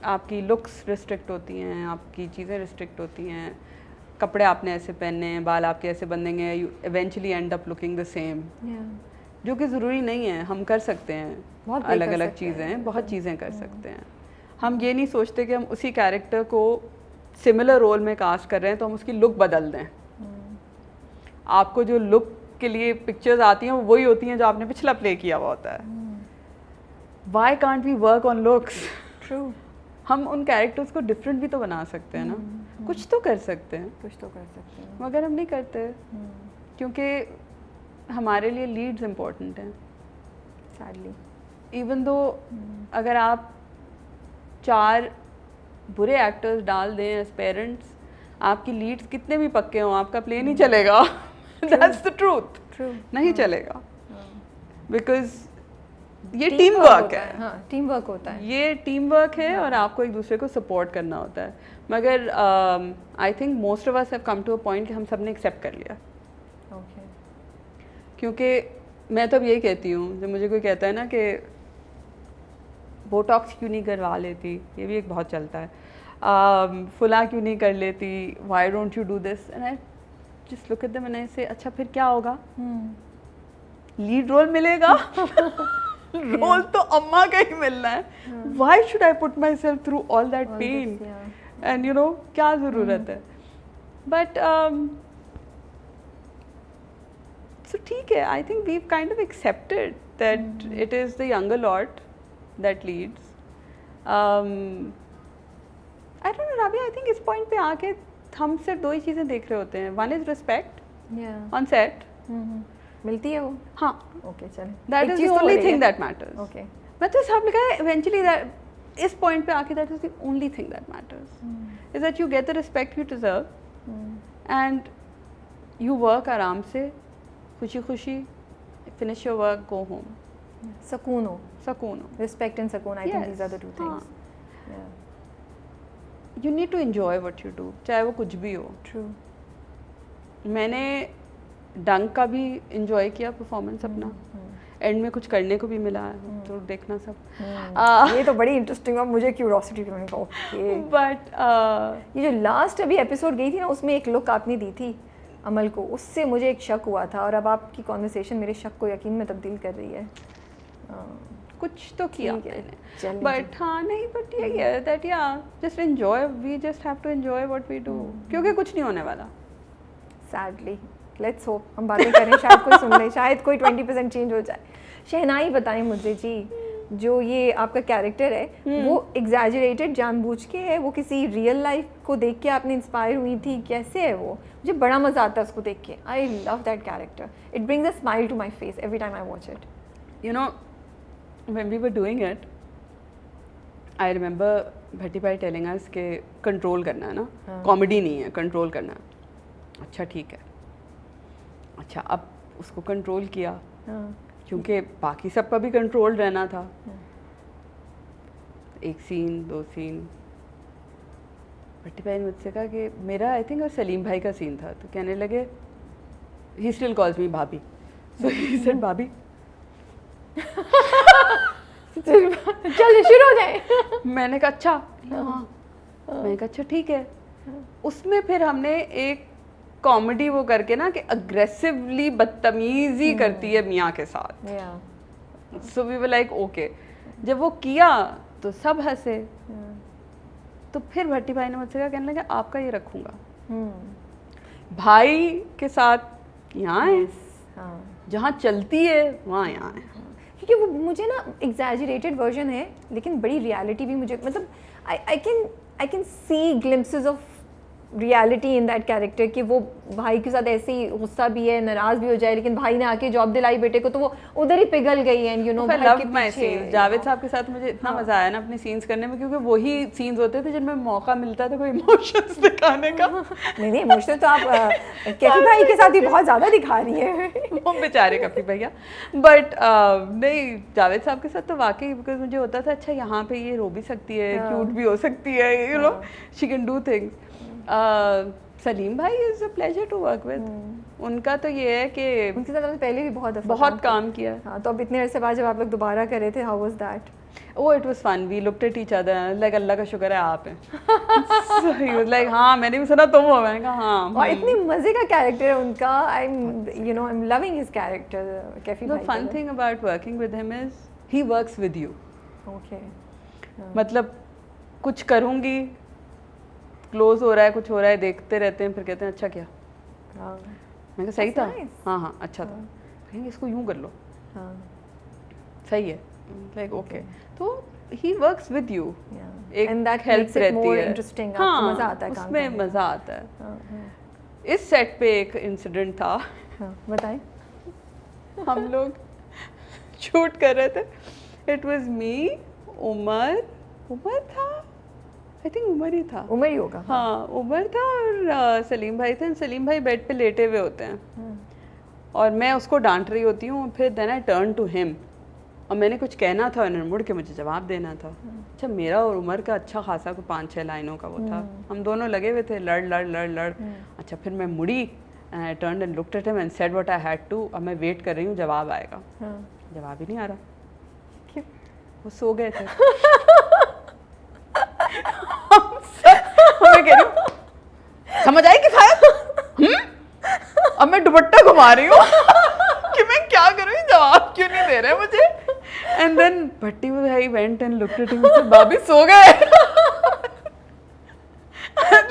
आपकी लुक्स रिस्ट्रिक्ट होती हैं, आपकी चीज़ें रिस्ट्रिक्ट होती हैं, कपड़े आपने ऐसे पहनने हैं, बाल आपके ऐसे बंधेंगे, you eventually end up looking the same, जो कि ज़रूरी नहीं है। हम कर सकते हैं अलग अलग चीज़ें, बहुत चीज़ें कर सकते हैं। हम ये नहीं सोचते कि हम उसी कैरेक्टर को सिमिलर रोल में कास्ट कर रहे हैं तो हम उसकी लुक बदल दें। आपको जो लुक के लिए पिक्चर्स आती हैं वो वही होती हैं जो आपने पिछला प्ले किया हुआ होता है। Why can't we work on looks? True, हम उन कैरेक्टर्स को डिफरेंट भी तो बना सकते हैं ना, कुछ तो कर सकते हैं, कुछ तो कर सकते हैं, मगर हम नहीं करते क्योंकि हमारे लिए लीड्स इम्पोर्टेंट हैं सैडली। इवन दो अगर आप 4 बुरे एक्टर्स डाल दें एज पेरेंट्स, आपकी लीड्स कितने भी पक्के हों, आपका प्ले नहीं चलेगा। दैट्स द ट्रूथ, नहीं चलेगा, बिकॉज ये टीम वर्क है। हाँ, टीम वर्क होता है, ये टीम वर्क है और आपको एक दूसरे को सपोर्ट करना होता है। मगर I think most of us have come to a point कि हम सब ने एक्सेप्ट कर लिया। क्योंकि मैं तो अब यही कहती हूँ, जब मुझे कोई कहता है ना कि बोटॉक्स क्यों नहीं करवा लेती, ये भी एक बहुत चलता है, फुला क्यों नहीं कर लेती, why don't you do this, and I just look at them and I से अच्छा फिर क्या होगा, लीड रोल मिलेगा। रोल तो अम्मा का ही मिलना है, why should I put my self through all that pain and you no क्या ज़रूरत है। बट so ठीक है, I think we've kind of accepted that it is the younger lot that leads. I don't know, Rabia, I think इस point पे आके हम सिर्फ 2 ही चीज़ें देख रहे होते हैं। One is respect on set. मिलती है वो? हाँ, okay, चलें। that is the only thing that matters. Okay. मैं तो साहब लिखा है eventually that इस point पे आके that is the only thing that matters. Is that you get the respect you deserve and you work आराम से, खुशी खुशी, finish your work, go home. सकून हो, सकून हो, respect and सकून, I think these are the 2 things. You need to enjoy what you do, चाहे वो कुछ भी हो। True. मैंने डंक का भी enjoy किया परफॉर्मेंस अपना, एंड में कुछ करने को भी मिला है, तो देखना सब। ये तो बड़ी इंटरेस्टिंग, अब मुझे क्यूरोसिटी की मैंने कहा बट ये जो लास्ट अभी एपिसोड गई थी ना, उसमें एक लुक आपने दी थी अमल को, उससे मुझे एक शक हुआ था और अब आपकी कॉन्वर्सेशन मेरे शक को यकीन में तब्दील कर रही है। कुछ तो किया मैंने, बट हाँ नहीं, बट यही है दैट या just enjoy, we just have to enjoy what we do, क्योंकि कुछ नहीं होने वाला। सैडली, लेट्स होप हम बातें करें, शायद कोई सुन ले, शायद कोई 20% चेंज हो जाए। शहनाई बताएं मुझे जी, जो ये आपका कैरेक्टर है वो एग्जैजरेटेड जानबूझ के है, वो किसी रियल लाइफ को देख के आपने इंस्पायर हुई थी, कैसे है वो? मुझे बड़ा मज़ा आता है उसको देख के। I love that character, it brings a smile to my face every time I watch it. You know when we were doing it, I remember Bhatti bhai telling अस के कंट्रोल करना है ना, कॉमेडी नहीं है, कंट्रोल करना है। अच्छा ठीक है, अच्छा अब उसको कंट्रोल किया, क्योंकि बाकी सबका भी कंट्रोल रहना था। 1 सीन 2 सीन, भट्टी भाई ने मुझसे कहा कि मेरा आई थिंक और सलीम भाई का सीन था, तो कहने लगे ही स्टिल कॉल्स मी भाभी, सो ही सेड भाभी। चल शुरू हो जाए। मैंने कहा अच्छा, हाँ, मैंने कहा अच्छा ठीक है। उसमें फिर हमने एक कॉमेडी वो करके ना कि अग्रेसिवली बदतमीजी करती है मियाँ के साथ, so we were like okay. जब वो किया तो सब हंसे, तो फिर भट्टी भाई ने मुझसे कहा, कहने लगे आपका ये रखूँगा, भाई के साथ यहाँ है, जहाँ चलती है वहाँ यहाँ है। क्योंकि वो मुझे ना एग्जैजरेटेड वर्जन है, लेकिन बड़ी रियलिटी भी मुझे, मतलब I can see glimpses of reality in that character कि वो भाई के साथ ऐसे ही गुस्सा भी है, नाराज भी हो जाए, लेकिन भाई ने आके जॉब दिलाई बेटे को, तो वो उधर ही पिघल गई है। यू नो, जावेद साहब के साथ मुझे इतना मजा आया ना अपने सीन्स करने में, क्योंकि वही सीन्स होते थे जिनमें मौका मिलता था कोई इमोशंस दिखाने का। नहीं इमोशनल तो आप कैफी भाई के साथ ही बहुत ज़्यादा दिखा रही है। वो बेचारे कैफी भैया, बट नहीं जावेद साहब के साथ तो वाकई, बिकॉज मुझे होता था अच्छा यहाँ पे ये रो भी सकती है, क्यूट भी हो सकती है, you know she can do things. Salim bhai is a pleasure to work with. उनका तो ये है कि उनके साथ हमने पहले भी बहुत काम किया है। हाँ, तो अब इतने अरसे बाद जब आप लोग दोबारा कर रहे थे, how was that? Oh, it was fun. We looked at each other like अल्लाह का शुक्र है आप हैं। So he was like हाँ मैंने भी सुना तुम हो। मैंने कहा हाँ। और इतनी मजे का कैरेक्टर है उनका। I'm loving his character, Kaifi भाई। The fun thing about working with him is he works with you. Okay. मतलब कुछ करूँगी, क्लोज हो रहा है, कुछ हो रहा है, देखते रहते हैं, फिर कहते हैं अच्छा क्या। मैंने कहा सही था। हाँ हाँ अच्छा था। कहेंगे इसको यूँ कर लो। सही है। Like okay. तो he works with you. एक हेल्प रहती है। इंटरेस्टिंग, आपको मजा आता है काम करने में। उसमें मजा आता है। इस सेट पे एक इंसिडेंट था। बताएं। हम लोग शूट कर रहे थे। इट वाज मी, उमर था, आई थिंक उमर ही था। उमर ही होगा। हाँ उमर था और सलीम भाई थे। सलीम भाई बेड पे लेटे हुए होते हैं और मैं उसको डांट रही होती हूँ। फिर then I turn to him और मैंने कुछ कहना था, उन्होंने मुड़ के मुझे जवाब देना था। अच्छा मेरा और उमर का अच्छा खासा को 5-6 लाइनों का वो था। हम दोनों लगे हुए थे लड़। अच्छा फिर मैं मुड़ी and I turned and looked at him and said what I had to. अब मैं वेट कर रही हूँ जवाब आएगा। जवाब ही नहीं आ रहा। क्यों? वो सो गए थे। मैं कह रही हूँ समझ आई किफायत? अब मैं दुपट्टा घुमा रही हूँ कि मैं क्या करूँ, जवाब क्यों नहीं दे रहे मुझे। एंड देन भट्टी भाई went and looked at him and said, भाभी सो गए।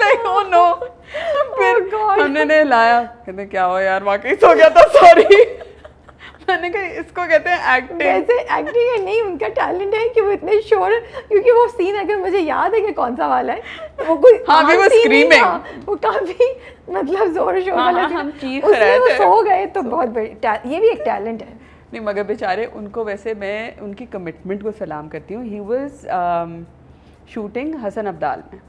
Like oh no। फिर हमने ने लाया, कहते क्या हुआ यार, वाकई सो गया था, सॉरी। मैंने कहा इसको कहते हैं एक्टिंग। वैसे एक्टिंग है नहीं, उनका टैलेंट है कि वो इतने शोर, क्योंकि वो सीन अगर मुझे याद है कि कौन सा वाला है, वो कोई हाँ भी वो स्क्रीमिंग, वो काफी मतलब जोर शोर वाला। हम चीख रहे थे, सो गए तो बहुत बड़ी, ये भी एक टैलेंट है। नहीं मगर बेचारे उनको, वैसे मैं उनकी कमिटमेंट को सलाम करती हूँ। He was shooting Hasan Abdal में।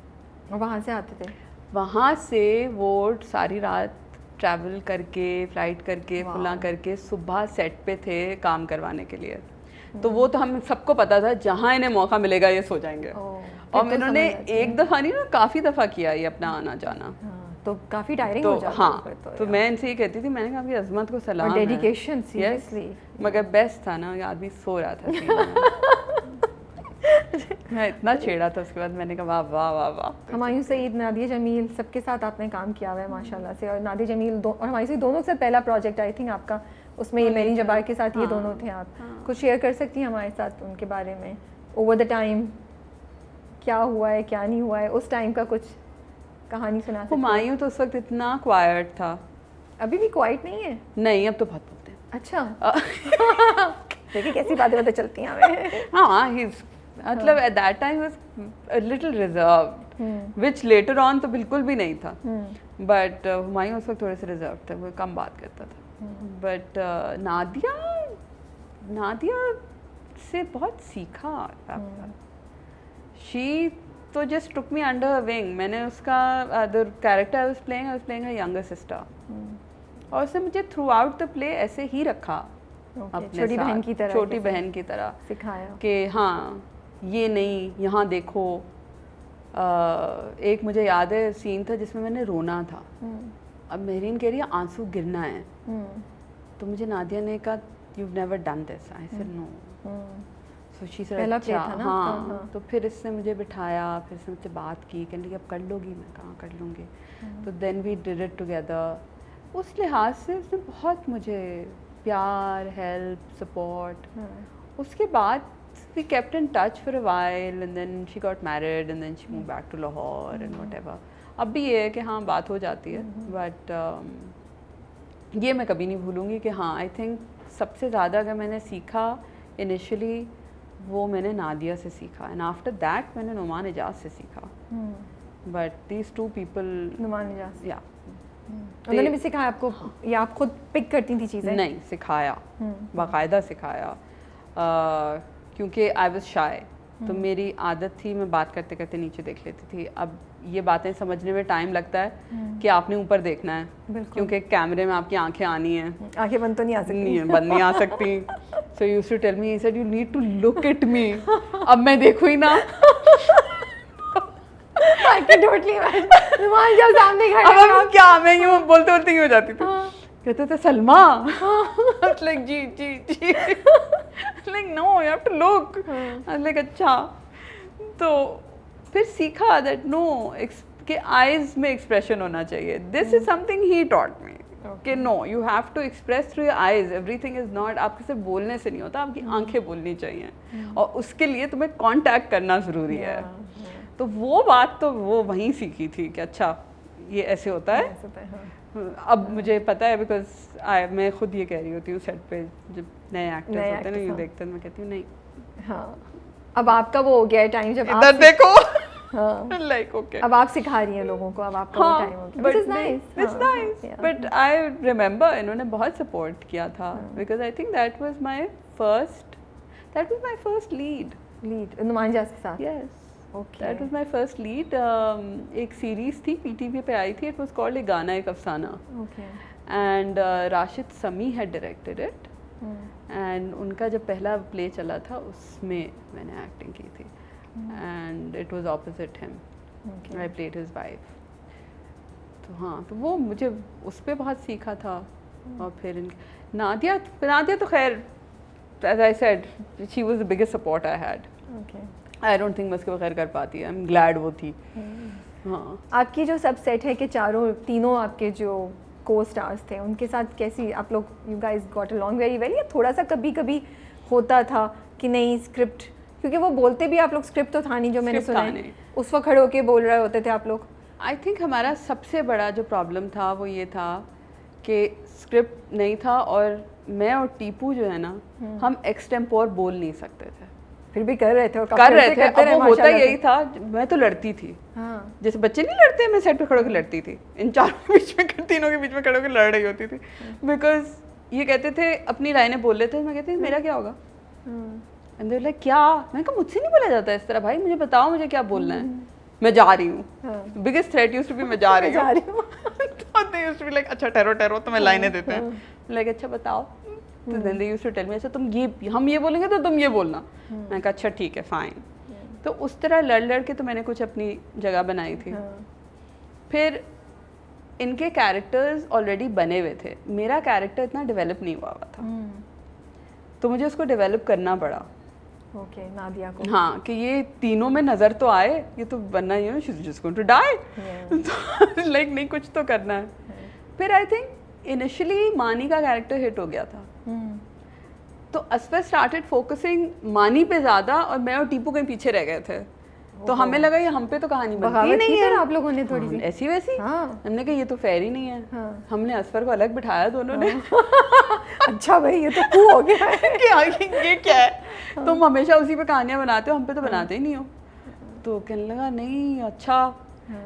और वहाँ से आते थे? वहाँ से वो सारी रात ट्रैवल करके, फ्लाइट करके, फुला करके सुबह सेट पे थे काम करवाने के लिए। तो वो तो हम सबको पता था जहाँ इन्हें मौका मिलेगा ये सो जाएंगे। और इन्होंने एक दफ़ा नहीं ना काफ़ी दफ़ा किया ये अपना आना जाना। तो काफ़ी टायरिंग हो जाता है। हाँ तो मैं इनसे ये कहती थी, मैंने कहा कि अजमत को सलाम है, डेडिकेशन सीरियसली। मगर बेस्ट था ना, आदमी सो रहा था। मैं इतना छेड़ा था उसके बाद, मैंने कहा वाह वाह वाह वाह। हुमायूं सईद, नादिया जमील, सबके साथ आपने काम किया हुआ है माशाल्लाह से। और नादिया जमील और हुमायूं सईद दोनों के साथ पहला प्रोजेक्ट आई थिंक आपका, उसमें ये मेरीन जबार के साथ ये दोनों थे आप। कुछ शेयर कर सकती हैं हमारे साथ उनके बारे में? ओवर द टाइम क्या हुआ है, क्या नहीं हुआ है, उस टाइम का कुछ कहानी सुना सकते हैं? हुमायूं तो उस वक्त इतना क्वाइट था। अभी भी क्वाइट नहीं है? नहीं अब तो बहुत बोलते हैं। अच्छा। देखिए कैसी बातें पता चलती हैं हमें। हाँ ही मतलब at that time was a little reserved, which later on तो बिल्कुल भी नहीं था। बट हुमायूं उस वक्त थोड़े से रिजर्व थे, वो कम बात करता था। बट नादिया से बहुत सीखा। शी तो जस्ट टुक मी अंडर हर विंग। मैंने उसका the character I was playing her younger sister, और उसने मुझे थ्रू आउट द प्ले ऐसे ही रखा, छोटी बहन की तरह, छोटी बहन की तरह सिखाया कि हाँ ये नहीं, यहाँ देखो। एक मुझे याद है सीन था जिसमें मैंने रोना था। अब मेरीन कह रही है आंसू गिरना है, तो मुझे नादिया ने कहा you never done this. I said no. So she said अच्छा हाँ। तो फिर इसने मुझे बिठाया, फिर इसने मुझसे बात की, कहने लगी अब कर लोगी? मैं कहाँ कर लूँगी। तो then we did it together. उस लिहाज से उसने बहुत मुझे प्यार, हेल्प, सपोर्ट। उसके बाद we kept in touch for a while and then she got married and then she moved back to Lahore and whatever. अब भी ये है कि हाँ बात हो जाती है, but ये मैं कभी नहीं भूलूँगी कि हाँ आई थिंक सबसे ज़्यादा अगर मैंने सीखा इनिशियली वो मैंने नादिया से सीखा, एंड आफ्टर दैट मैंने नुमान इजाज से सीखा। But these two people, Nauman Ijaz या उन्होंने भी सिखाया आपको, या आप खुद पिक करती थी चीज़ें? नहीं, सिखाया, बाकायदा सिखाया। क्योंकि आई वाज शाय, तो मेरी आदत थी मैं बात करते करते नीचे देख लेती थी। अब ये बातें समझने में टाइम लगता है कि आपने ऊपर देखना है, क्योंकि कैमरे में आपकी आंखें आनी हैं। आंखें बंद तो नहीं आ सकती? नहीं, बंद नहीं आ सकती। So you used to tell me, he said you need to look at me. अब मैं देखूँ ही ना। I can totally imagine. Numan जब सामने खड़े अब हम क्या, मैं यूँ बोलते बोलते ही हो जाती थी, कहते थे सलमा, लाइक जी जी जी, like no you have to look, like अच्छा। तो फिर सीखा दैट नो के आईज में एक्सप्रेशन होना चाहिए। This is something he taught me कि no you have to express through your eyes, everything is not, आपके सिर्फ बोलने से नहीं होता, आपकी आंखें बोलनी चाहिए और उसके लिए तुम्हें कांटेक्ट करना ज़रूरी है। तो वो बात तो वो वहीं सीखी थी कि अच्छा ये ऐसे होता है। अब मुझे पता है बिकॉज मैं खुद ये कह रही होती हूँ सेट पे जब नए एक्टर्स होते हैं ना, ये देखते हैं, मैं कहती हूँ नहीं हाँ अब आपका वो हो गया है टाइम जब इधर देखो, हाँ लाइक ओके अब आप सिखा रही हैं लोगों को, अब आपका वो टाइम हो गया, it's nice. But I remember इन्होंने बहुत सपोर्ट किया था because I think that was my first lead Nauman जास के साथ। Yes okay that was my first lead. एक सीरीज थी पीटीवी पे आई थी, इट वाज कॉल्ड ए गाना एक अफसाना, ओके एंड राशिद समी हैड डायरेक्टेड इट, एंड उनका जब पहला प्ले चला था उसमें मैंने एक्टिंग की थी, and it was opposite him, I played his wife. तो हाँ, तो वो मुझे उस पर बहुत सीखा था। और फिर नादिया तो खैर as I said she was the biggest support I had. Okay I don't think मैं उसके बगैर कर पाती, I'm glad वो थी। हाँ आपकी जो सब सेट है कि तीनों आपके जो को स्टार्स थे उनके साथ कैसी आप लोग, you guys got along very well, या थोड़ा सा कभी कभी होता था कि नहीं स्क्रिप्ट, क्योंकि वो बोलते भी आप लोग स्क्रिप्ट तो था नहीं जो मैंने सुना है, उस वक्त खड़े होके बोल रहे होते थे आप लोग? आई थिंक हमारा सबसे बड़ा जो प्रॉब्लम था वो ये था कि स्क्रिप्ट नहीं था, और मैं और टीपू जो है ना हम एक्सटेम्पोर बोल नहीं सकते थे, फिर भी कर रहे थे और कर रहे थे। अब वो होता यही था, मैं तो लड़ती थी, हाँ। जैसे बच्चे नहीं लड़ते, मैं सेट पे खड़े होकर लड़ती थी, इन चारों के बीच में, तीनों के बीच में खड़े होकर लड़ रही होती थी, बिकॉज ये कहते थे अपनी लाइनें बोल लेते थे, मैं कहती थी मेरा क्या होगा, एंड दे लाइक क्या, मैं कहा मुझसे नहीं बोला जाता इस तरह, भाई मुझे बताओ मुझे क्या बोलना है, मैं जा रही हूँ। Biggest threat used to be मैं जा रही हूँ। तो they used to be like अच्छा ठहरो तो मैं लाइनें देते हैं, लाइक अच्छा बताओ, तो then they used to tell me अच्छा तुम ये, हम ये बोलेंगे तो तुम ये बोलना, मैं कहा अच्छा ठीक है फाइन। तो उस तरह लड़ के तो मैंने कुछ अपनी जगह बनाई थी। फिर इनके कैरेक्टर्स ऑलरेडी बने हुए थे, मेरा कैरेक्टर इतना डेवलप नहीं हुआ था, तो मुझे उसको डेवलप करना पड़ा। ओके नादिया को, हाँ, कि ये तीनों में नजर तो आए, ये तो बनना ही है, she is just going to die, like नहीं कुछ तो करना है। फिर आई थिंक इनिशियली मानी का कैरेक्टर हिट हो गया था, तो असफर स्टार्टेड फोकसिंग मानी पे ज़्यादा, और मैं और टीपू कहीं पीछे रह गए थे, तो हमें लगा ये हम पे तो कहानी बनती नहीं है, आप लोगों ने थोड़ी सी ऐसी वैसी, हमने कहा ये तो फेयर ही नहीं है, हमने असफर को अलग बिठाया दोनों ने। अच्छा भाई ये तो कू हो गया है कि ये क्या है, तुम हमेशा उसी पे कहानियां बनाते हो, हम पे तो बनाते ही नहीं हो। तो कहने लगा नहीं अच्छा,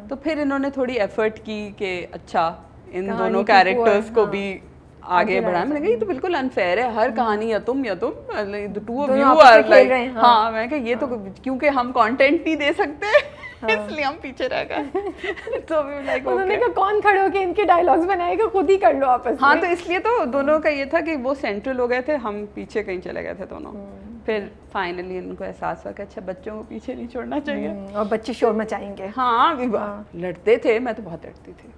तो फिर इन्होंने थोड़ी एफर्ट की कि अच्छा इन दोनों कैरेक्टर्स को भी आगे बढ़ाया। मैंने कहा ये तो बिल्कुल अनफेयर है, हर कहानी या तुम two of you are like, हाँ मैं कहा ये तो क्योंकि हम कंटेंट नहीं दे सकते इसलिए हम पीछे रह गए। तो लाइक उन्होंने कहा कौन खड़े होके इनके डायलॉग्स बनाएगा, खुद ही कर लो आपस में। हाँ, तो इसलिए तो दोनों का ये था कि वो सेंट्रल हो गए थे, हम पीछे कहीं चले गए थे दोनों। फिर फाइनली उनको एहसास हुआ कि अच्छा बच्चों को पीछे नहीं छोड़ना चाहिए, और बच्चे शोर मचाएंगे। हाँ, लड़ते थे, मैं तो बहुत लड़ती थी,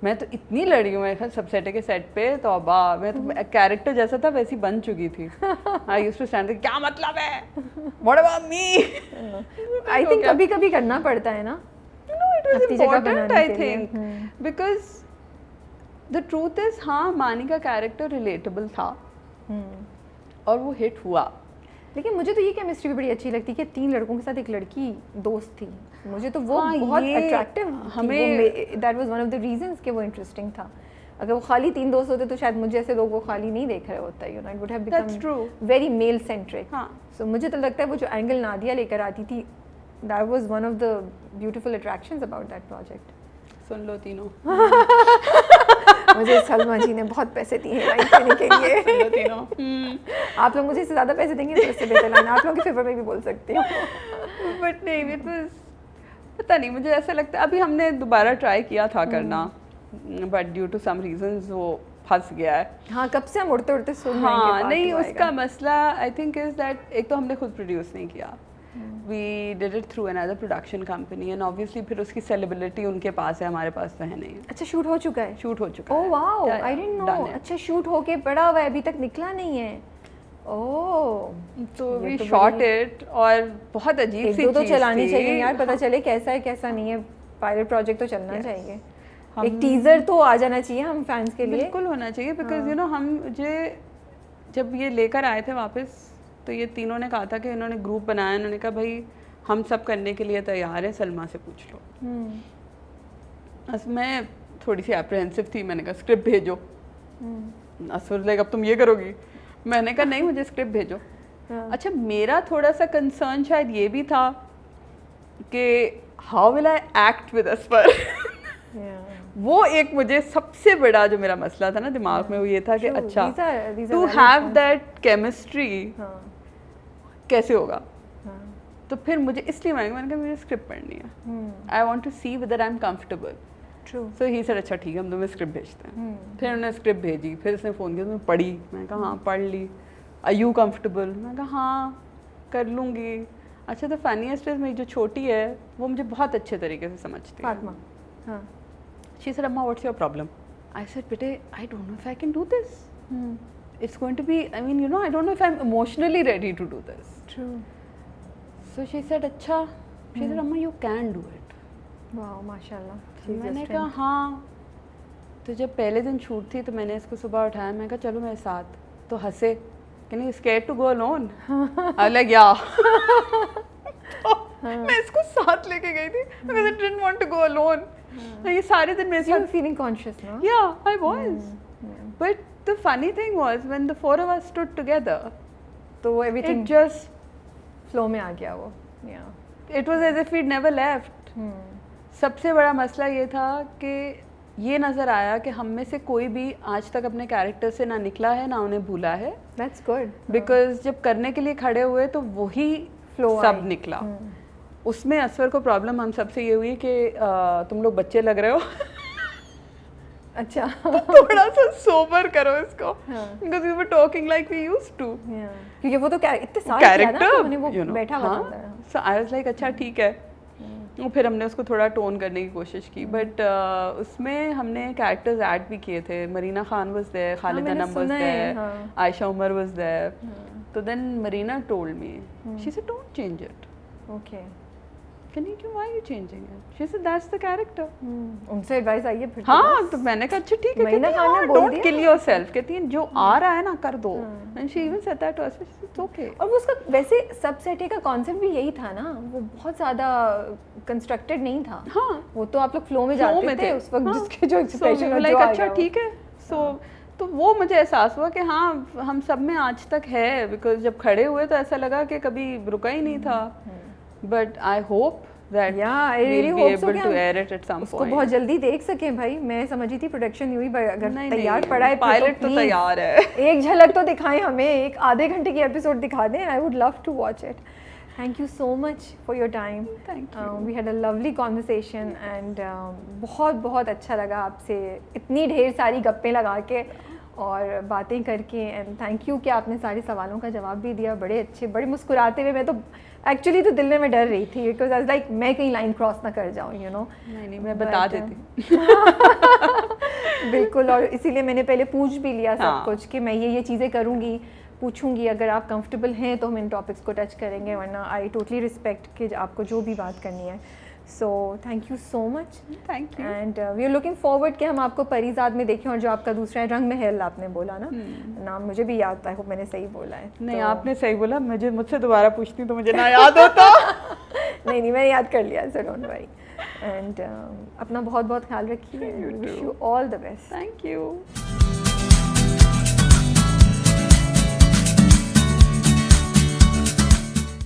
मैं तो इतनी लड़ी हूँ, मैं सब सेट के सेट पे तो अबा मैं तो कैरेक्टर जैसा था वैसी बन चुकी थी। आई यूज्ड टू स्टैंड, क्या मतलब है, what about me. I think कभी कभी करना पड़ता है ना, it was important I think, because the truth is हाँ मानी का कैरेक्टर रिलेटेबल था और वो हिट हुआ। लेकिन मुझे तो ये केमिस्ट्री भी बड़ी अच्छी लगती कि 3 लड़कों के साथ एक लड़की दोस्त थी, मुझे तो वो बहुत अट्रैक्टिव, हमें that was one of the reasons कि वो इंटरेस्टिंग था। अगर वो खाली 3 दोस्त होते तो शायद मुझे जैसे लोग वो खाली नहीं देख रहे होता, you know, it would have become very male centric. So मुझे तो लगता है वो जो एंगल नादिया लेकर आती थी, that was one of the beautiful attractions about that project. सुन लो तीनों। मुझे सलमा जी ने बहुत पैसे दिए हैं लाइन करने के लिए। तीनों। आप लोग मुझे इससे ज़्यादा पैसे देंगे तो इससे बेहतर लाइन आप लोगों के फेवर में भी बोल सकती हूँ। बट नहीं, इट वाज पता नहीं, मुझे ऐसा लगता है अभी हमने दोबारा ट्राई किया था करना, but due to some reasons वो फंस गया है। हाँ, कब से हम उड़ते उड़ते सुन रहे हैं। हाँ नहीं, उसका मसला आई थिंक इज दैट एक तो हमने खुद प्रोड्यूस नहीं किया, we did it through another production company and obviously फिर उसकी सेलिब्रिटी उनके पास है, हमारे पास तो है नहीं। अच्छा, शूट हो चुका है? शूट हो चुका है। है। Oh wow, I didn't know. अच्छा, शूट होके पड़ा हुआ है, अभी तक निकला नहीं है। ओह, तो वी शॉट इट और बहुत अजीब सी चीज़ तो चलानी चाहिए यार, पता चले कैसा है कैसा नहीं है। पायलट प्रोजेक्ट तो चलना चाहिए, एक टीजर तो आ जाना चाहिए हम फैंस के लिए। बिल्कुल होना चाहिए, बिकॉज यू नो हम मुझे जब ये लेकर आए थे वापस, तो ये तीनों ने कहा था कि इन्होंने ग्रुप बनाया, इन्होंने कहा भाई हम सब करने के लिए तैयार हैं, सलमा से पूछ लो। बस मैं थोड़ी सी एप्रीहेंसिव थी, मैंने कहा स्क्रिप्ट भेजो। असफर लाइक अब तुम ये करोगी? मैंने कहा नहीं, मुझे स्क्रिप्ट भेजो। अच्छा, मेरा थोड़ा सा कंसर्न शायद ये भी था कि how will I act with Asfar. वो एक मुझे सबसे बड़ा जो मेरा मसला था ना दिमाग में, वो ये था कि अच्छा टू हैव दैट केमिस्ट्री कैसे होगा। तो फिर मुझे इसलिए मैंने कहा मुझे स्क्रिप्ट पढ़नी है, I want to see whether I am comfortable. So ही सर अच्छा ठीक है, हम तुम्हें स्क्रिप्ट भेजते हैं। फिर उन्होंने स्क्रिप्ट भेजी, फिर उसने फ़ोन किया, तुम्हें पढ़ी? मैंने कहा हाँ पढ़ ली। Are you comfortable? मैंने कहा हाँ कर लूँगी। अच्छा, तो फनीएस्ट इज मेरी जो छोटी है वो मुझे बहुत अच्छे तरीके से समझती है, फातिमा। हाँ, she said Amma what's your problem? I said bete I don't know if I can do this, it's going to be, I mean you know I don't know if I am emotionally ready to do this. True. So she said अच्छा, she said Amma you can do it. वाह, माशाल्लाह। मैंने कहा हाँ। तो जब पहले दिन शूट थी तो मैंने इसको सुबह उठाया, मैंने कहा चलो मेरे साथ, तो हंसे can you scared to go alone? I like yeah. मैं इसको साथ लेके गई थी because I didn't want to go alone. ये सारे दिन मेरे साथ फीलिंग कॉन्शियस ना? Yeah I was, but the funny thing was when the four of us stood together, तो एवरीथिंग जस्ट फ्लो में आ गया वो। Yeah it was as if we never left. सबसे बड़ा मसला ये था कि ये नज़र आया कि हम में से कोई भी आज तक अपने कैरेक्टर से ना निकला है ना उन्हें भूला है। दैट्स गुड, बिकॉज जब करने के लिए खड़े हुए तो वही फ्लो सब निकला। उसमें असफर को प्रॉब्लम हम सबसे ये हुई कि तुम लोग बच्चे लग रहे हो। अच्छा, थोड़ा सा सोबर करो इसको, because we were talking like we used to, क्योंकि वो तो इतने सारे कैरेक्टर बैठा हुआ था। सो आई वाज लाइक अच्छा ठीक है। और फिर हमने उसको थोड़ा टोन करने की कोशिश की, बट उसमें हमने कैरेक्टर्स ऐड भी किए थे। Marina Khan was there, Khalid Anam was there, Ayesha Umar was there. तो then Marina told me, she said don't change it. Okay, can you, why are you changing it? She said that's the character. उनसे एडवाइस आई है फिर? हाँ, तो मैंने कहा अच्छा ठीक है, मरीना खान ने बोल दिया, डोंट किल योरसेल्फ, कहती है जो आ रहा है ना कर दो। And she even said that to us, it's okay. और वो उसका वैसे सब सेटे का कॉन्सेप्ट भी यही था ना, वो बहुत ज़्यादा कंस्ट्रक्टेड नहीं था। हाँ, वो तो आप लोग फ्लो में जाते थे उस वक्त, जिसके जो एक्सप्रेशन लाइक अच्छा ठीक है। सो तो वो मुझे एहसास हुआ कि हाँ हम सब में आज तक है, बिकॉज जब खड़े हुए तो ऐसा लगा कि कभी रुका ही नहीं था। But I hope that I really we'll be hope so able to air it at some उसको point. बहुत जल्दी देख सके भाई। मैं समझी थी प्रोडक्शन हुई, अगर तैयार पड़ा है पायलट तो तैयार है। एक झलक तो दिखाएं हमें, एक आधे घंटे की एपिसोड दिखा दें। I would love to watch it. Thank you so much for your time. Thank you. We had a lovely conversation and बहुत बहुत अच्छा लगा आपसे इतनी ढेर सारी गप्पें लगा के और बातें करके। एंड थैंक यू कि आपने सारे सवालों का जवाब भी दिया, बड़े अच्छे, बड़े मुस्कुराते हुए। मैं तो एक्चुअली तो दिल में मैं डर रही थी, बिकॉज आई लाइक मैं कहीं लाइन क्रॉस ना कर जाऊँ, यू नो। नहीं मैं बता देती। बिल्कुल, और इसीलिए मैंने पहले पूछ भी लिया सब कुछ कि मैं ये चीज़ें करूँगी, पूछूंगी। अगर आप कंफर्टेबल हैं तो हम इन टॉपिक्स को टच करेंगे, वरना आई टोटली रिस्पेक्ट कि आपको जो भी बात करनी है। So thank you so much. Thank you. And we are looking forward कि हम आपको परिजाद में देखें। और जो आपका दूसरा है रंग महल, आपने बोला ना, नाम मुझे भी याद था, आई होप मैंने सही बोला है। नहीं तो आपने सही बोला, मुझसे दोबारा पूछती तो मुझे ना याद होता। नहीं मैंने याद कर लिया, सो डोंट वरी। एंड अपना बहुत बहुत ख्याल रखिए। Wish you all the best. Thank you.